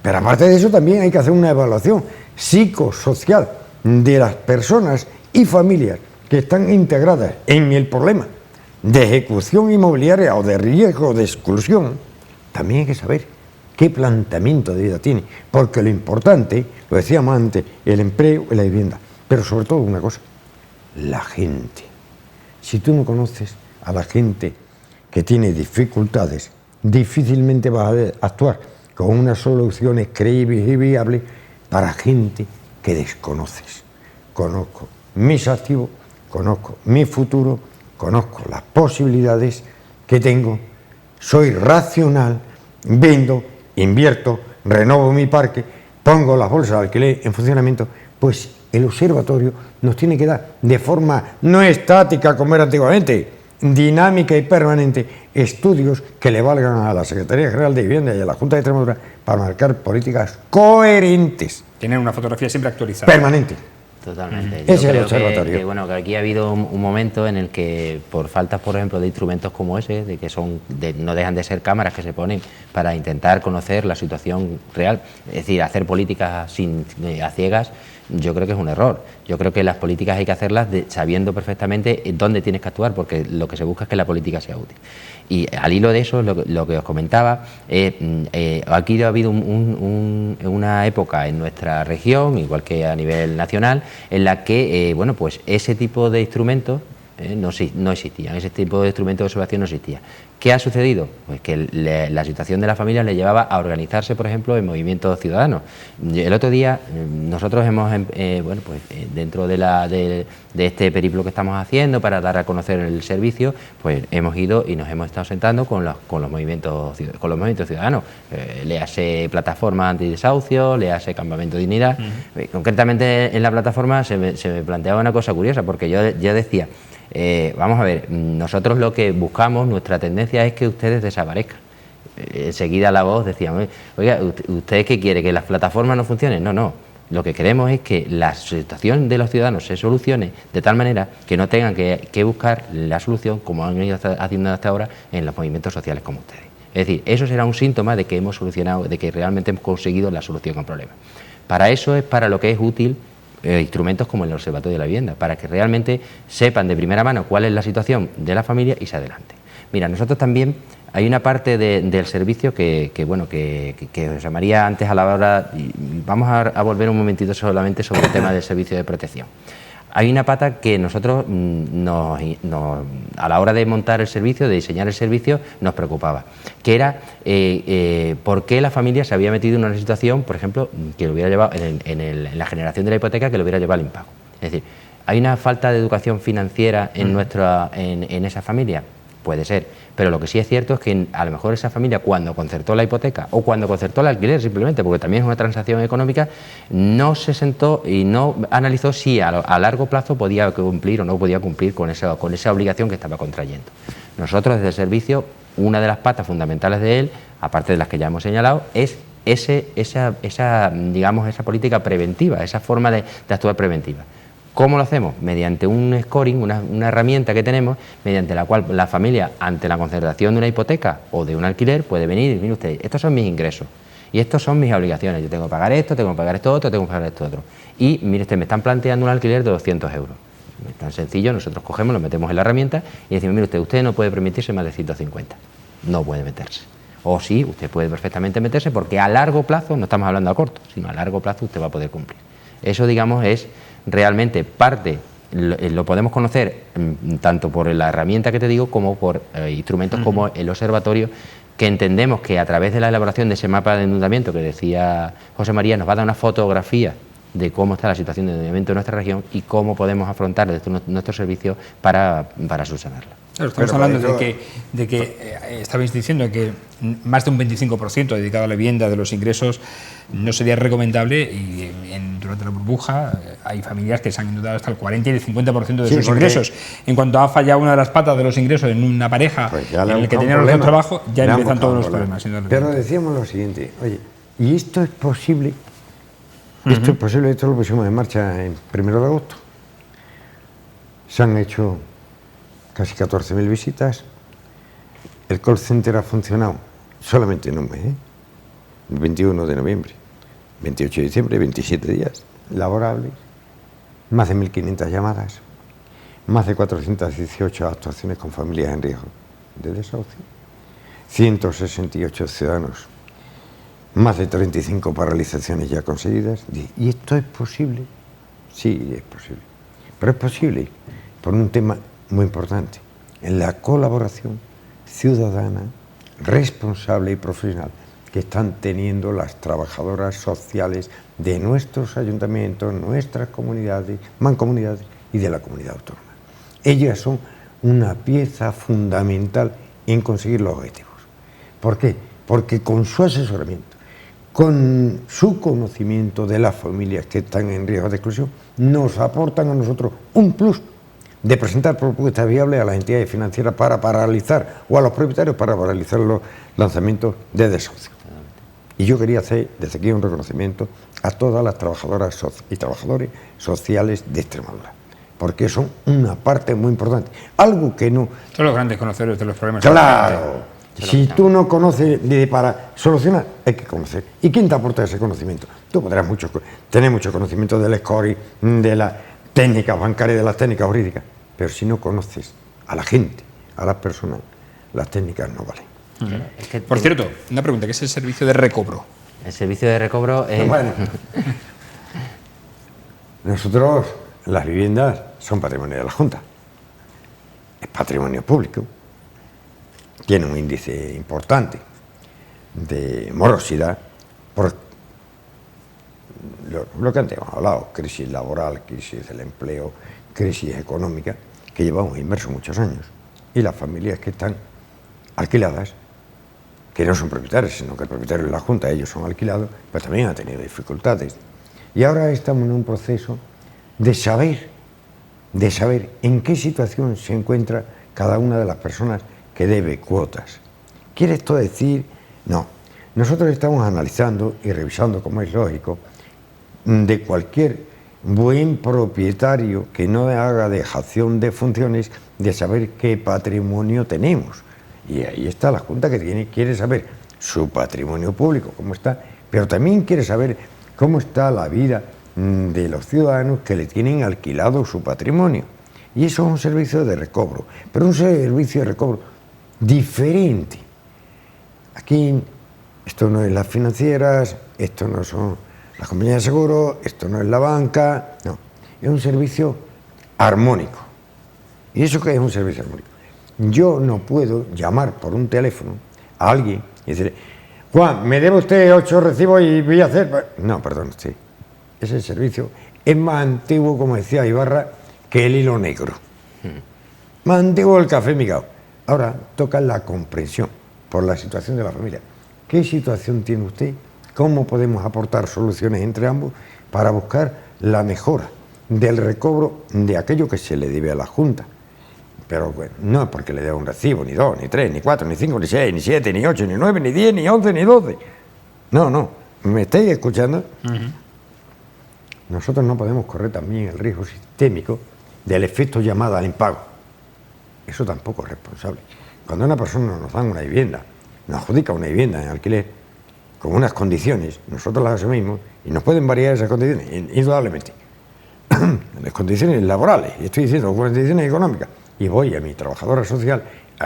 Pero aparte de eso también hay que hacer una evaluación psicosocial de las personas y familias que están integradas en el problema de ejecución inmobiliaria o de riesgo de exclusión. También hay que saber qué planteamiento de vida tiene, porque lo importante, lo decíamos antes, el empleo y la vivienda, pero sobre todo una cosa, la gente. Si tú no conoces a la gente que tiene dificultades, difícilmente vas a actuar con unas soluciones creíbles y viables para gente que desconoces. Conozco mis activos, conozco mi futuro, conozco las posibilidades que tengo, soy racional, vendo, invierto, renovo mi parque, pongo las bolsas de alquiler en funcionamiento. Pues el observatorio nos tiene que dar de forma no estática como era antiguamente, dinámica y permanente, estudios que le valgan a la Secretaría General de Vivienda y a la Junta de Extremadura para marcar políticas coherentes. Tienen una fotografía siempre actualizada. Permanente. Totalmente. Ese Yo es el creo observatorio. que, bueno, que aquí ha habido un momento en el que, por faltas, por ejemplo, de instrumentos como ese, de que no dejan de ser cámaras que se ponen para intentar conocer la situación real, es decir, hacer políticas a ciegas, yo creo que es un error. Yo creo que las políticas hay que hacerlas sabiendo perfectamente dónde tienes que actuar, porque lo que se busca es que la política sea útil. Y al hilo de eso, lo que os comentaba, aquí ha habido una época en nuestra región, igual que a nivel nacional, en la que, bueno, pues ese tipo de instrumentos no existían, ese tipo de instrumentos de observación no existía. ¿Qué ha sucedido? Pues que la situación de las familias le llevaba a organizarse, por ejemplo, en movimientos ciudadanos. El otro día nosotros hemos, bueno, pues dentro de este periplo que estamos haciendo para dar a conocer el servicio, pues hemos ido y nos hemos estado sentando con los movimientos ciudadanos. Léase plataforma antidesahucio, léase campamento dignidad. Concretamente en la plataforma se me planteaba una cosa curiosa, porque yo decía, vamos a ver, nosotros lo que buscamos, nuestra tendencia es que ustedes desaparezcan. Enseguida la voz decía, oiga, ¿usted qué quiere? ¿Que las plataformas no funcionen? No. Lo que queremos es que la situación de los ciudadanos se solucione de tal manera que no tengan que buscar la solución, como han ido haciendo hasta ahora, en los movimientos sociales como ustedes. Es decir, eso será un síntoma de que hemos solucionado, de que realmente hemos conseguido la solución al problema. Para eso es para lo que es útil instrumentos como el Observatorio de la Vivienda, para que realmente sepan de primera mano cuál es la situación de la familia y se adelante. Mira, nosotros también hay una parte del servicio que os llamaría antes a la hora, y vamos a volver un momentito solamente sobre el tema del servicio de protección. Hay una pata que nosotros a la hora de montar el servicio, de diseñar el servicio, nos preocupaba, que era por qué la familia se había metido en una situación, por ejemplo, que lo hubiera llevado en la generación de la hipoteca, que lo hubiera llevado al impago. Es decir, ¿hay una falta de educación financiera en esa familia? Puede ser, pero lo que sí es cierto es que a lo mejor esa familia, cuando concertó la hipoteca o cuando concertó el alquiler, simplemente porque también es una transacción económica, no se sentó y no analizó si a largo plazo podía cumplir o no podía cumplir con esa obligación que estaba contrayendo. Nosotros desde el servicio, una de las patas fundamentales de él, aparte de las que ya hemos señalado, es esa política preventiva, esa forma de actuar preventiva. ¿Cómo lo hacemos? Mediante un scoring, una herramienta que tenemos, mediante la cual la familia, ante la concertación de una hipoteca o de un alquiler, puede venir y mire usted, estos son mis ingresos y estos son mis obligaciones. Yo tengo que pagar esto, tengo que pagar esto otro, tengo que pagar esto otro. Y mire usted, me están planteando un alquiler de 200 euros. Es tan sencillo, nosotros cogemos, lo metemos en la herramienta y decimos, mire usted no puede permitirse más de 150. No puede meterse. O sí, usted puede perfectamente meterse porque a largo plazo, no estamos hablando a corto, sino a largo plazo usted va a poder cumplir. Eso, digamos, es realmente parte, lo podemos conocer tanto por la herramienta que te digo como por instrumentos como el observatorio, que entendemos que a través de la elaboración de ese mapa de endeudamiento que decía José María, nos va a dar una fotografía de cómo está la situación de endeudamiento en nuestra región y cómo podemos afrontar desde nuestro servicio para subsanarla. Claro, estamos hablando de que estabais diciendo que más de un 25% dedicado a la vivienda de los ingresos no sería recomendable, y durante la burbuja hay familias que se han endeudado hasta el 40 y el 50% de sus ingresos. En cuanto ha fallado una de las patas de los ingresos en una pareja pues en el que tenían un trabajo, ya empiezan todos los problemas. Pero decíamos lo siguiente, oye, ¿y esto es posible? Esto es posible, esto lo pusimos en marcha en 1 de agosto. Se han hecho casi 14.000 visitas. El call center ha funcionado solamente en un mes, el 21 de noviembre, 28 de diciembre, 27 días laborables, más de 1.500 llamadas, más de 418 actuaciones con familias en riesgo de desahucio, 168 ciudadanos, más de 35 paralizaciones ya conseguidas. ¿Y esto es posible? Sí, es posible. Pero es posible por un tema muy importante, en la colaboración ciudadana, responsable y profesional que están teniendo las trabajadoras sociales de nuestros ayuntamientos, nuestras comunidades, mancomunidades y de la comunidad autónoma. Ellas son una pieza fundamental en conseguir los objetivos. ¿Por qué? Porque con su asesoramiento, con su conocimiento de las familias que están en riesgo de exclusión, nos aportan a nosotros un plus de presentar propuestas viables a las entidades financieras para paralizar, o a los propietarios para paralizar los lanzamientos de desahucio. Y yo quería hacer desde aquí un reconocimiento a todas las trabajadoras y trabajadores sociales de Extremadura, porque son una parte muy importante. Algo que no... Son los grandes conocedores de los problemas. ¡Claro! Si tú no conoces para solucionar, hay que conocer. ¿Y quién te aporta ese conocimiento? Tú podrás tener mucho conocimiento del scoring, de las técnicas bancarias, de las técnicas jurídicas, pero si no conoces a la gente, a las personas, las técnicas no valen. Por cierto, una pregunta, ¿qué es el servicio de recobro? El servicio de recobro es... Bueno, nosotros, las viviendas son patrimonio de la Junta, es patrimonio público, tiene un índice importante de morosidad por lo que antes hemos hablado, crisis laboral, crisis del empleo, crisis económica, que llevamos inmersos muchos años, y las familias que están alquiladas, que no son propietarios, sino que el propietario es la Junta, ellos son alquilados, pues también han tenido dificultades. Y ahora estamos en un proceso de saber en qué situación se encuentra cada una de las personas que debe cuotas. ¿Quiere esto decir? No. Nosotros estamos analizando y revisando, como es lógico, de cualquier buen propietario que no haga dejación de funciones, de saber qué patrimonio tenemos. Y ahí está la Junta, que quiere saber su patrimonio público, cómo está, pero también quiere saber cómo está la vida de los ciudadanos que le tienen alquilado su patrimonio. Y eso es un servicio de recobro, pero un servicio de recobro diferente. Aquí esto no es las financieras, esto no son las compañías de seguros, esto no es la banca, no, es un servicio armónico. ¿Y eso qué es un servicio armónico? Yo no puedo llamar por un teléfono a alguien y decirle: Juan, me debe usted 8 recibos y voy a hacer... No, perdón, sí. Ese servicio es más antiguo, como decía Ibarra, que el hilo negro. Más antiguo el café migao. Ahora toca la comprensión por la situación de la familia. ¿Qué situación tiene usted? ¿Cómo podemos aportar soluciones entre ambos para buscar la mejora del recobro de aquello que se le debe a la Junta? Pero bueno, no es porque le dé un recibo, ni 2, ni 3, ni 4, ni 5, ni 6, ni 7, ni 8, ni 9, ni 10, ni 11, ni 12. No, ¿me estáis escuchando? Nosotros no podemos correr también el riesgo sistémico del efecto llamada al impago. Eso tampoco es responsable. Cuando una persona nos da una vivienda, nos adjudica una vivienda en alquiler, con unas condiciones, nosotros las asumimos y nos pueden variar esas condiciones, indudablemente. Las condiciones laborales, y estoy diciendo condiciones económicas, y voy a mi trabajadora social,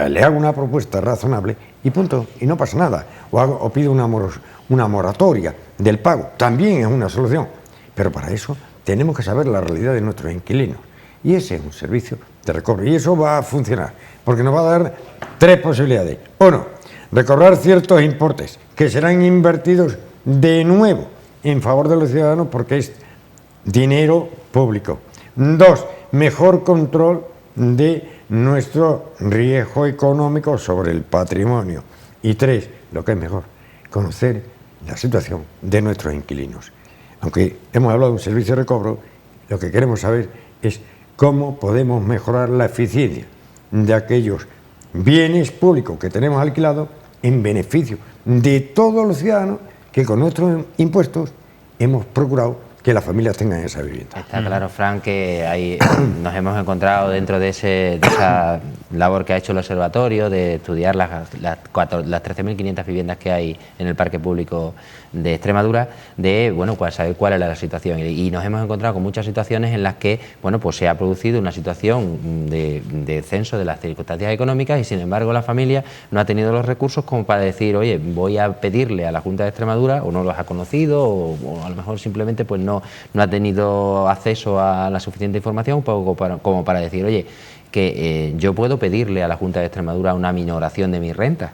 le hago una propuesta razonable y punto, y no pasa nada. O pido una moratoria del pago, también es una solución. Pero para eso tenemos que saber la realidad de nuestros inquilinos. Y ese es un servicio de recobro. Y eso va a funcionar, porque nos va a dar 3 posibilidades. 1, recobrar ciertos importes que serán invertidos de nuevo en favor de los ciudadanos porque es dinero público. 2, mejor control de nuestro riesgo económico sobre el patrimonio. Y 3, lo que es mejor, conocer la situación de nuestros inquilinos. Aunque hemos hablado de un servicio de recobro, lo que queremos saber es cómo podemos mejorar la eficiencia de aquellos bienes públicos que tenemos alquilados en beneficio de todos los ciudadanos que con nuestros impuestos hemos procurado que las familias tengan esa vivienda. Está claro, Fran, que nos hemos encontrado dentro de esa labor que ha hecho el observatorio de estudiar las 13.500 viviendas que hay en el parque público de Extremadura, de saber cuál era la situación. Y nos hemos encontrado con muchas situaciones en las que pues se ha producido una situación de descenso de las circunstancias económicas y, sin embargo, la familia no ha tenido los recursos como para decir, oye, voy a pedirle a la Junta de Extremadura, o no los ha conocido, o a lo mejor simplemente pues no ha tenido acceso a la suficiente información como para decir, oye, que yo puedo pedirle a la Junta de Extremadura una minoración de mi renta.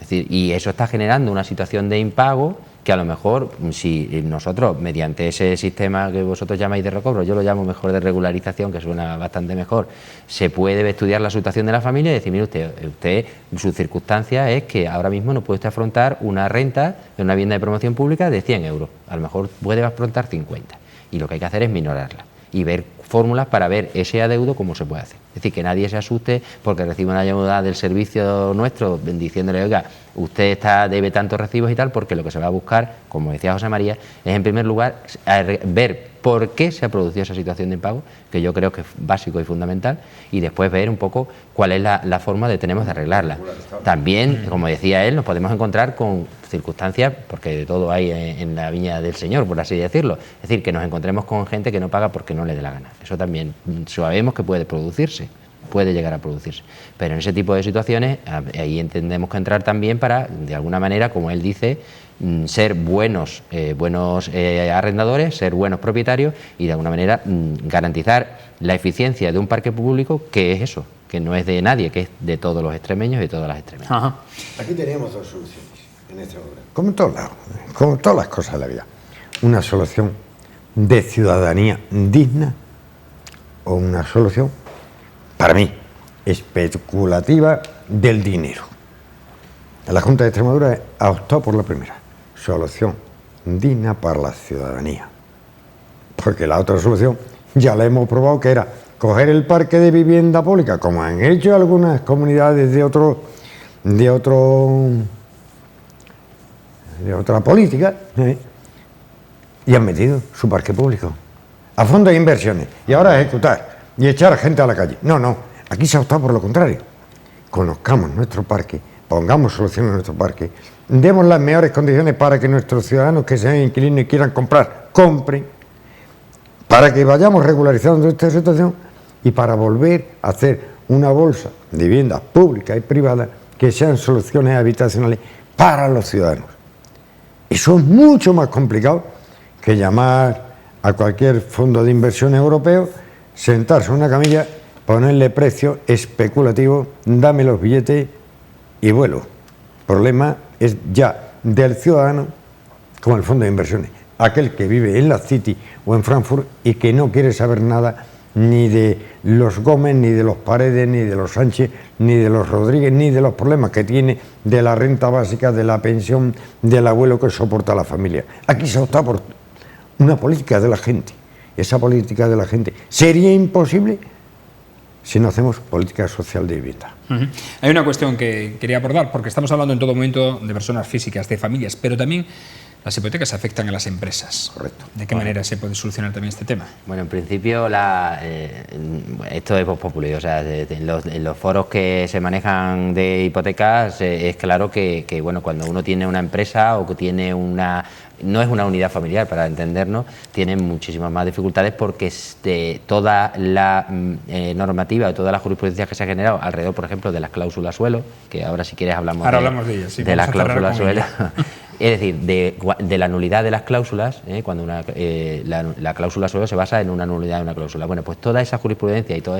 Es decir, y eso está generando una situación de impago que a lo mejor, si nosotros, mediante ese sistema que vosotros llamáis de recobro, yo lo llamo mejor de regularización, que suena bastante mejor, se puede estudiar la situación de la familia y decir, mire usted, su circunstancia es que ahora mismo no puede usted afrontar una renta de una vivienda de promoción pública de 100 euros, a lo mejor puede afrontar 50, y lo que hay que hacer es minorarla y ver fórmulas para ver ese adeudo cómo se puede hacer. Es decir, que nadie se asuste porque recibe una llamada del servicio nuestro diciéndole, oiga, usted debe tantos recibos y tal, porque lo que se va a buscar, como decía José María, es en primer lugar ver por qué se ha producido esa situación de impago, que yo creo que es básico y fundamental, y después ver un poco cuál es la forma que tenemos de arreglarla. También, como decía él, nos podemos encontrar con circunstancias, porque de todo hay en la viña del Señor, por así decirlo. Es decir, que nos encontremos con gente que no paga porque no le dé la gana. Eso también sabemos que puede producirse, puede llegar a producirse. Pero en ese tipo de situaciones, ahí entendemos que entrar también para, de alguna manera, como él dice, ser buenos arrendadores, ser buenos propietarios y de alguna manera garantizar la eficiencia de un parque público, que es eso, que no es de nadie, que es de todos los extremeños y de todas las extremeñas. Ajá. Aquí teníamos dos soluciones en esta obra, como en todos lados, como todas las cosas de la vida. Una solución de ciudadanía digna o una solución, para mí, especulativa del dinero. La Junta de Extremadura ha optado por la primera, solución digna para la ciudadanía. Porque la otra solución ya la hemos probado, que era coger el parque de vivienda pública, como han hecho algunas comunidades de otra política, y han metido su parque público a fondo de inversiones, y ahora ejecutar y echar gente a la calle. No, aquí se ha optado por lo contrario. Conozcamos nuestro parque, pongamos soluciones a nuestro parque, demos las mejores condiciones para que nuestros ciudadanos que sean inquilinos y quieran comprar, compren, para que vayamos regularizando esta situación y para volver a hacer una bolsa de viviendas públicas y privadas que sean soluciones habitacionales para los ciudadanos. Eso es mucho más complicado que llamar a cualquier fondo de inversión europeo, sentarse en una camilla, ponerle precio especulativo, dame los billetes y vuelo. El problema es ya del ciudadano como el fondo de inversiones, aquel que vive en la City o en Frankfurt y que no quiere saber nada ni de los Gómez, ni de los Paredes, ni de los Sánchez, ni de los Rodríguez, ni de los problemas que tiene de la renta básica, de la pensión del abuelo que soporta a la familia. Aquí se opta por una política de la gente. Esa política de la gente sería imposible si no hacemos política social de vivienda. Hay una cuestión que quería abordar, porque estamos hablando en todo momento de personas físicas, de familias, pero también las hipotecas afectan a las empresas. Correcto. ¿De qué manera se puede solucionar también este tema? Bueno, en principio esto es Vox Populi, o sea, en los foros que se manejan de hipotecas es claro que cuando uno tiene una empresa o que tiene no es una unidad familiar, para entendernos, tienen muchísimas más dificultades porque toda la normativa, toda la jurisprudencia que se ha generado alrededor, por ejemplo, de las cláusulas suelo, que ahora si quieres hablamos de ellas, sí, de las cláusulas suelo, Es decir, de la nulidad de las cláusulas, cuando la cláusula suelo se basa en una nulidad de una cláusula. Bueno, pues toda esa jurisprudencia y toda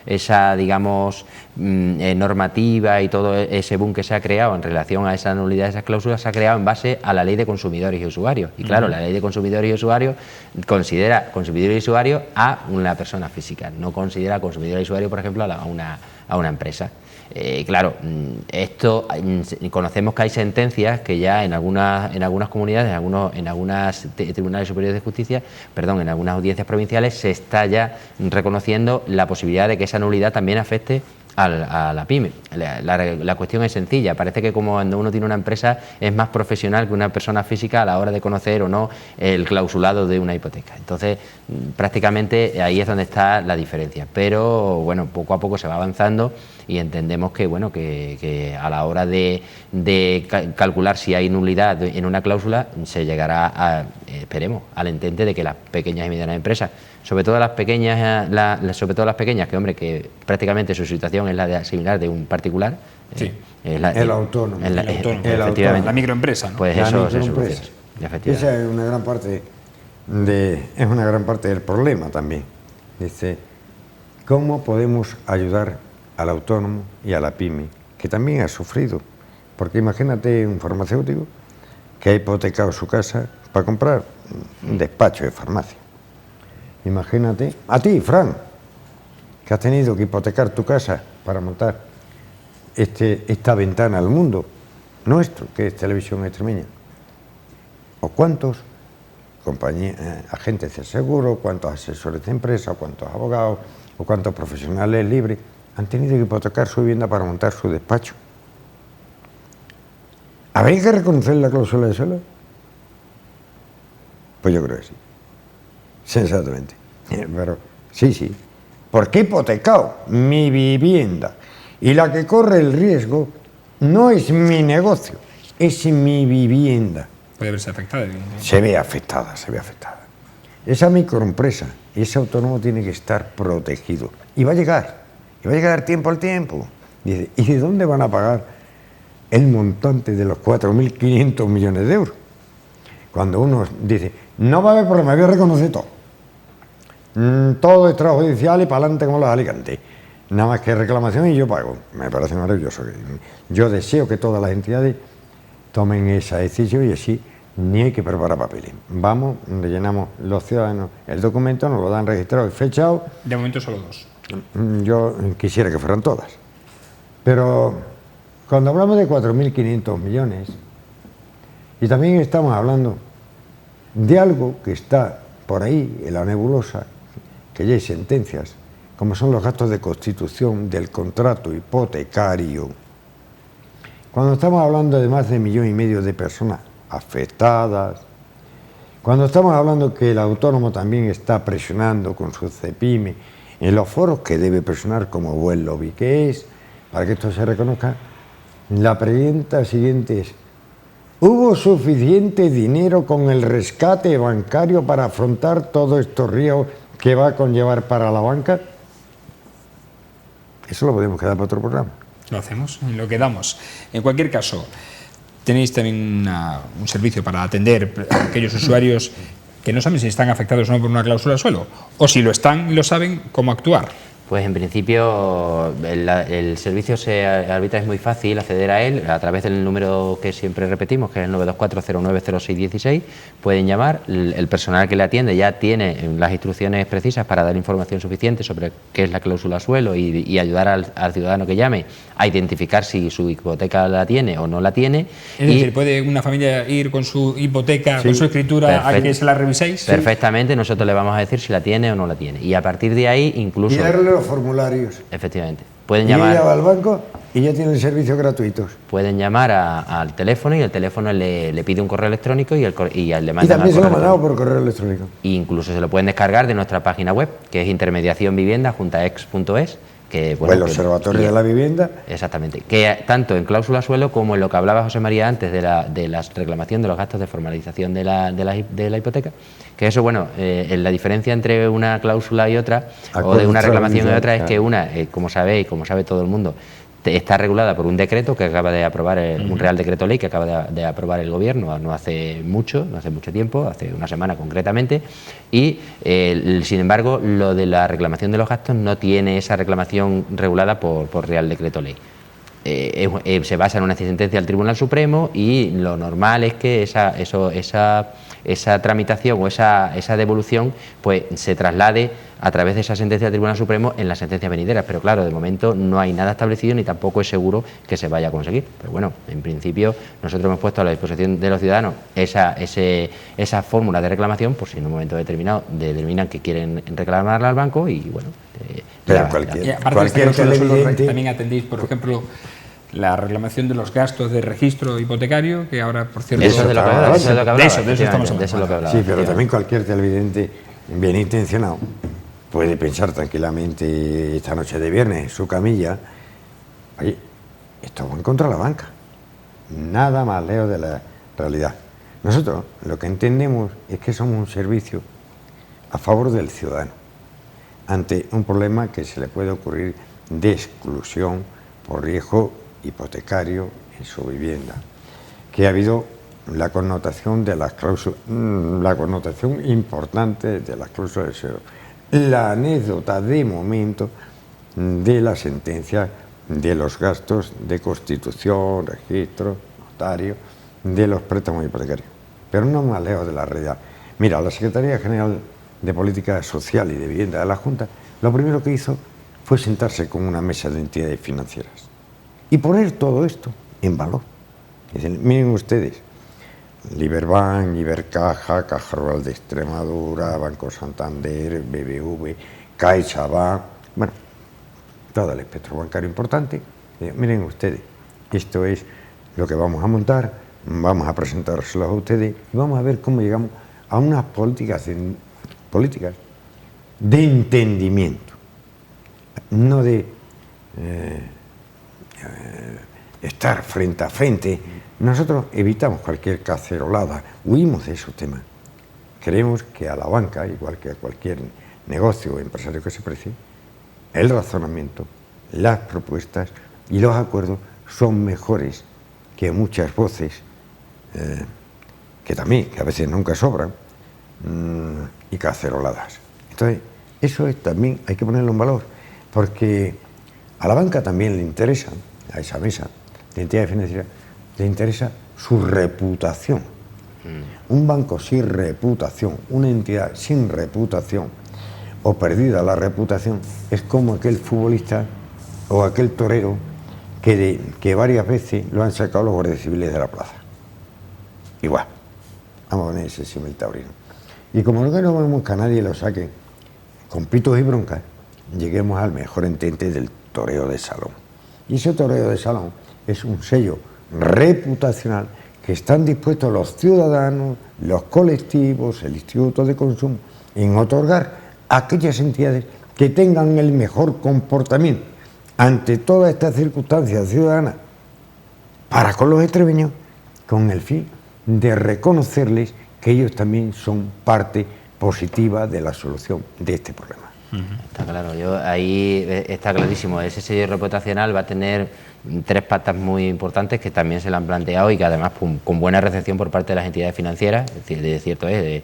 esa digamos, normativa y todo ese boom que se ha creado en relación a esa nulidad de esas cláusulas se ha creado en base a la Ley de Consumidores y Usuarios. Y claro, la Ley de Consumidores y Usuarios considera consumidor y usuario a una persona física, no considera consumidor y usuario, por ejemplo, a una empresa. Claro, esto conocemos que hay sentencias que ya en algunas comunidades, en algunos tribunales superiores de justicia, perdón, en algunas audiencias provinciales se está ya reconociendo la posibilidad de que esa nulidad también afecte a la pyme. La cuestión es sencilla, parece que como cuando uno tiene una empresa es más profesional que una persona física a la hora de conocer o no el clausulado de una hipoteca. Entonces, prácticamente ahí es donde está la diferencia, pero bueno, poco a poco se va avanzando y entendemos que bueno que a la hora de calcular si hay nulidad en una cláusula se llegará esperemos al entente de que las pequeñas y medianas empresas, sobre todo las pequeñas, que hombre, que prácticamente su situación es la similar de un particular. Sí. El autónomo. Efectivamente. La microempresa, ¿no? Pues La eso se microempresa. soluciona. Esa es una gran parte del problema también. Dice, ¿cómo podemos ayudar al autónomo y a la pyme, que también ha sufrido? Porque imagínate un farmacéutico que ha hipotecado su casa para comprar un despacho de farmacia. Imagínate, a ti, Fran, que has tenido que hipotecar tu casa para montar esta ventana al mundo nuestro, que es Televisión Extremeña. ¿O cuántos agentes de seguro, cuántos asesores de empresa, cuántos abogados, o cuántos profesionales libres han tenido que hipotecar su vivienda para montar su despacho? ¿Habría que reconocer la cláusula de suelo? Pues yo creo que sí. Sensatamente. Pero sí. Porque he hipotecado mi vivienda y la que corre el riesgo no es mi negocio, es mi vivienda. Puede verse afectada. Se ve afectada. Esa microempresa y ese autónomo tiene que estar protegido. Y va a llegar tiempo al tiempo. Dice, ¿y de dónde van a pagar el montante de los 4.500 millones de euros? Cuando uno dice, no va a haber problema, voy a reconocer todo. Todo extrajudicial y para adelante como los Alicantes. Nada más que reclamación y yo pago. Me parece maravilloso. Yo deseo que todas las entidades tomen esa decisión y así ni hay que preparar papeles. Vamos, rellenamos los ciudadanos el documento, nos lo dan registrado y fechado. De momento solo 2. Yo quisiera que fueran todas. Pero cuando hablamos de 4.500 millones, y también estamos hablando de algo que está por ahí en la nebulosa, que ya hay sentencias, como son los gastos de constitución del contrato hipotecario. Cuando estamos hablando de más de 1,5 millones de personas afectadas, cuando estamos hablando que el autónomo también está presionando con su CEPIME en los foros que debe presionar como buen lobby que es, para que esto se reconozca, la pregunta siguiente es, ¿hubo suficiente dinero con el rescate bancario para afrontar todos estos riesgos que va a conllevar para la banca? Eso lo podemos quedar para otro programa. Lo hacemos, lo quedamos. En cualquier caso, tenéis también un servicio para atender a aquellos usuarios que no saben si están afectados o no por una cláusula de suelo, o si lo están y lo saben, cómo actuar. Pues en principio el servicio se arbitra, es muy fácil acceder a él a través del número que siempre repetimos, que es el 924090616. Pueden llamar, el personal que le atiende ya tiene las instrucciones precisas para dar información suficiente sobre qué es la cláusula suelo y ayudar al ciudadano que llame a identificar si su hipoteca la tiene o no la tiene. Es decir, ¿puede una familia ir con su hipoteca, con su escritura, a que se la reviséis? Perfectamente, nosotros le vamos a decir si la tiene o no la tiene. Y a partir de ahí, incluso... Y darle los formularios. Efectivamente. Pueden llamar... Y ella va al banco y ya tienen servicios gratuitos. Pueden llamar al teléfono y el teléfono le pide un correo electrónico y le mandan. Y también se lo mandamos por correo electrónico. E incluso se lo pueden descargar de nuestra página web, que es intermediacionvivienda.ex.es. Que, bueno, el Observatorio de la Vivienda. Exactamente. Que tanto en cláusula suelo como en lo que hablaba José María antes de la reclamación de los gastos de formalización de la hipoteca, que eso, bueno, la diferencia entre una cláusula y otra, o de una reclamación y otra, es que una, como sabéis, como sabe todo el mundo, está regulada por un decreto que acaba de aprobar, un Real Decreto Ley que acaba de aprobar el Gobierno no hace mucho tiempo, hace una semana concretamente, y sin embargo lo de la reclamación de los gastos no tiene esa reclamación regulada por Real Decreto Ley. Se basa en una sentencia del Tribunal Supremo y lo normal es que esa tramitación o esa devolución pues se traslade a través de esa sentencia del Tribunal Supremo en las sentencias venideras, pero claro, de momento no hay nada establecido ni tampoco es seguro que se vaya a conseguir. Pero bueno, en principio nosotros hemos puesto a la disposición de los ciudadanos esa fórmula de reclamación por si en un momento determinado determinan que quieren reclamarla al banco y bueno... cualquier televidente... También atendéis, por ejemplo, la reclamación de los gastos de registro hipotecario, que ahora, por cierto... Eso es de lo que hablaba. De eso estamos hablando. Sí, pero también cualquier televidente bien intencionado puede pensar tranquilamente esta noche de viernes en su camilla, oye, esto va en contra de la banca. Nada más lejos de la realidad. Nosotros lo que entendemos es que somos un servicio a favor del ciudadano ante un problema que se le puede ocurrir de exclusión por riesgo hipotecario en su vivienda, que ha habido la connotación de las cláusulas, la connotación importante de las cláusulas de suelo, la anécdota de momento de la sentencia de los gastos de constitución, registro, notario, de los préstamos hipotecarios, pero no más lejos de la realidad. Mira, la Secretaría General de Política Social y de Vivienda de la Junta, lo primero que hizo fue sentarse con una mesa de entidades financieras y poner todo esto en valor. Dicen, miren ustedes, Liberbank, Ibercaja, Caja Rural de Extremadura, Banco Santander, BBV, CaixaBank, bueno, todo el espectro bancario importante. Miren ustedes, esto es lo que vamos a montar, vamos a presentárselo a ustedes y vamos a ver cómo llegamos a unas políticas de entendimiento, no de estar frente a frente. Nosotros evitamos cualquier cacerolada, huimos de esos temas. Creemos que a la banca, igual que a cualquier negocio o empresario que se precie, el razonamiento, las propuestas y los acuerdos son mejores que muchas voces que a veces nunca sobran, y caceroladas. Entonces, eso también hay que ponerlo en valor, porque a la banca también le interesa, a esa mesa de entidades financieras, le interesa su reputación. Un banco sin reputación, una entidad sin reputación o perdida la reputación, es como aquel futbolista o aquel torero que varias veces lo han sacado los guardias civiles de la plaza. Igual, vamos a poner ese símil taurino. Y como no vemos que a nadie lo saque con pitos y broncas, lleguemos al mejor entente del toreo de salón. Y ese toreo de salón es un sello reputacional que están dispuestos los ciudadanos, los colectivos, el Instituto de Consumo, en otorgar a aquellas entidades que tengan el mejor comportamiento ante todas estas circunstancias ciudadanas para con los extremeños, con el fin de reconocerles que ellos también son parte positiva de la solución de este problema. Está claro, ahí está clarísimo, ese sello reputacional va a tener tres patas muy importantes que también se le han planteado y que además con buena recepción por parte de las entidades financieras. Es cierto, hay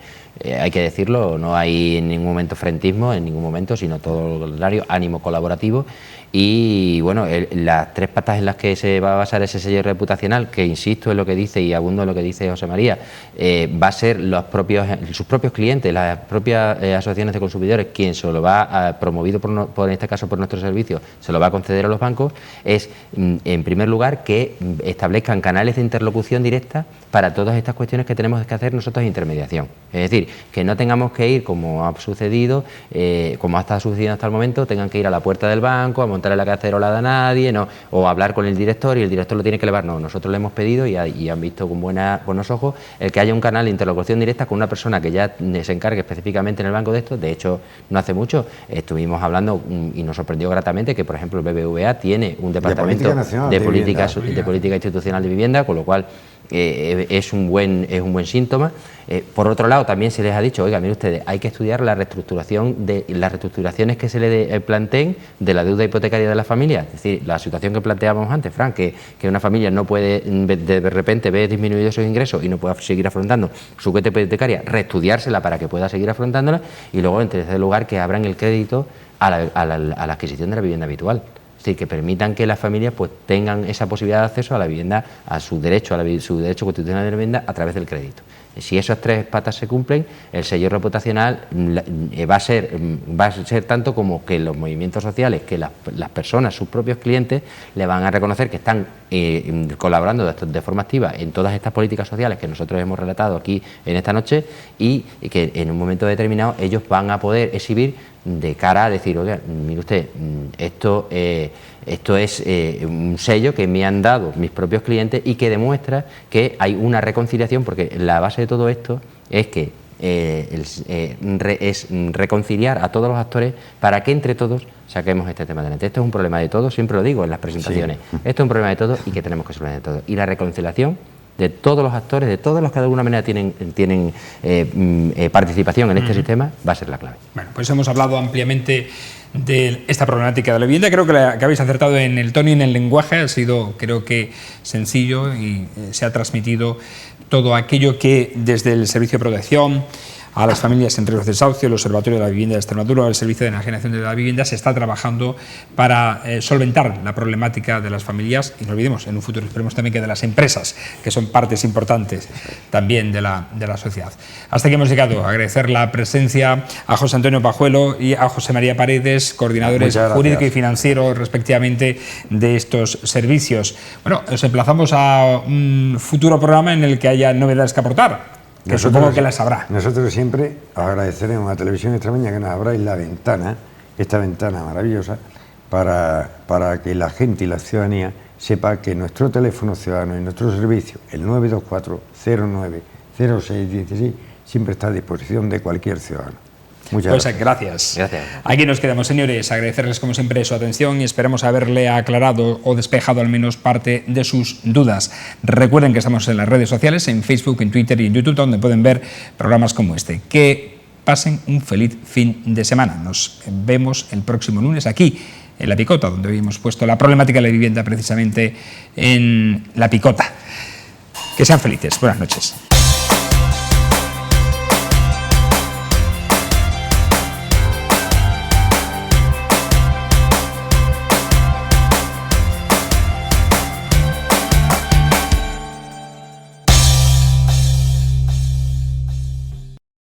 que decirlo, no hay en ningún momento frentismo, en ningún momento, sino todo lo contrario, ánimo colaborativo. Y bueno, las tres patas en las que se va a basar ese sello reputacional, que insisto en lo que dice y abundo en lo que dice José María, va a ser sus propios clientes, las propias asociaciones de consumidores, quien se lo va promovido en este caso por nuestro servicio, se lo va a conceder a los bancos, es en primer lugar que establezcan canales de interlocución directa para todas estas cuestiones que tenemos que hacer nosotros de intermediación. Es decir, que no tengamos que ir, como ha sucedido, como ha estado sucediendo hasta el momento, tengan que ir a la puerta del banco a montarle la cacerolada a nadie, no, o hablar con el director y el director lo tiene que elevar. No, nosotros le hemos pedido y han visto con buenos ojos el que haya un canal de interlocución directa con una persona que ya se encargue específicamente en el banco de esto. De hecho, no hace mucho estuvimos hablando y nos sorprendió gratamente que, por ejemplo, el BBVA tiene un departamento de política institucional de vivienda, con lo cual es un buen síntoma. Por otro lado, también se les ha dicho, oiga, miren ustedes, hay que estudiar las reestructuraciones que se le planteen de la deuda hipotecaria de las familias. Es decir, la situación que planteábamos antes, Fran, que una familia no puede, de repente ve disminuidos sus ingresos y no pueda seguir afrontando su cuota hipotecaria, reestudiársela para que pueda seguir afrontándola, y luego, en tercer lugar, que abran el crédito a la adquisición de la vivienda habitual. Es decir, que permitan que las familias pues tengan esa posibilidad de acceso a la vivienda, a su derecho constitucional de la vivienda a través del crédito. Si esas tres patas se cumplen, el sello reputacional va a ser tanto como que los movimientos sociales, que las personas, sus propios clientes, le van a reconocer que están colaborando de forma activa en todas estas políticas sociales que nosotros hemos relatado aquí en esta noche, y que en un momento determinado ellos van a poder exhibir de cara a decir, oiga, mire usted, esto es un sello que me han dado mis propios clientes y que demuestra que hay una reconciliación, porque la base de todo esto es que es reconciliar a todos los actores para que entre todos saquemos este tema adelante. Esto es un problema de todos, siempre lo digo en las presentaciones, sí. Esto es un problema de todos y que tenemos que solucionar de todos. Y la reconciliación de todos los actores, de todos los que de alguna manera tienen participación en este sistema, va a ser la clave. Bueno, pues hemos hablado ampliamente de esta problemática de la vivienda. Creo que habéis acertado en el tono y en el lenguaje. Ha sido, creo que, sencillo y se ha transmitido todo aquello que desde el Servicio de Protección a las familias en riesgo de desahucio, el Observatorio de la Vivienda de Extremadura, el Servicio de Enajenación de la Vivienda, se está trabajando para solventar la problemática de las familias, y no olvidemos, en un futuro esperemos también que de las empresas, que son partes importantes también de la sociedad. Hasta aquí hemos llegado. Agradecer la presencia a José Antonio Pajuelo y a José María Paredes, coordinadores jurídico y financiero respectivamente de estos servicios. Bueno, os emplazamos a un futuro programa en el que haya novedades que aportar, que supongo que las habrá. Nosotros siempre agradeceremos a Televisión Extremeña que nos abráis la ventana, esta ventana maravillosa, para que la gente y la ciudadanía sepa que nuestro teléfono ciudadano y nuestro servicio, el 924-09-0616, siempre está a disposición de cualquier ciudadano. Muchas gracias. Gracias. Aquí nos quedamos, señores. Agradecerles como siempre su atención y esperamos haberle aclarado o despejado al menos parte de sus dudas. Recuerden que estamos en las redes sociales, en Facebook, en Twitter y en YouTube, donde pueden ver programas como este. Que pasen un feliz fin de semana. Nos vemos el próximo lunes aquí en La Picota, donde hoy hemos puesto la problemática de la vivienda precisamente en La Picota. Que sean felices. Buenas noches.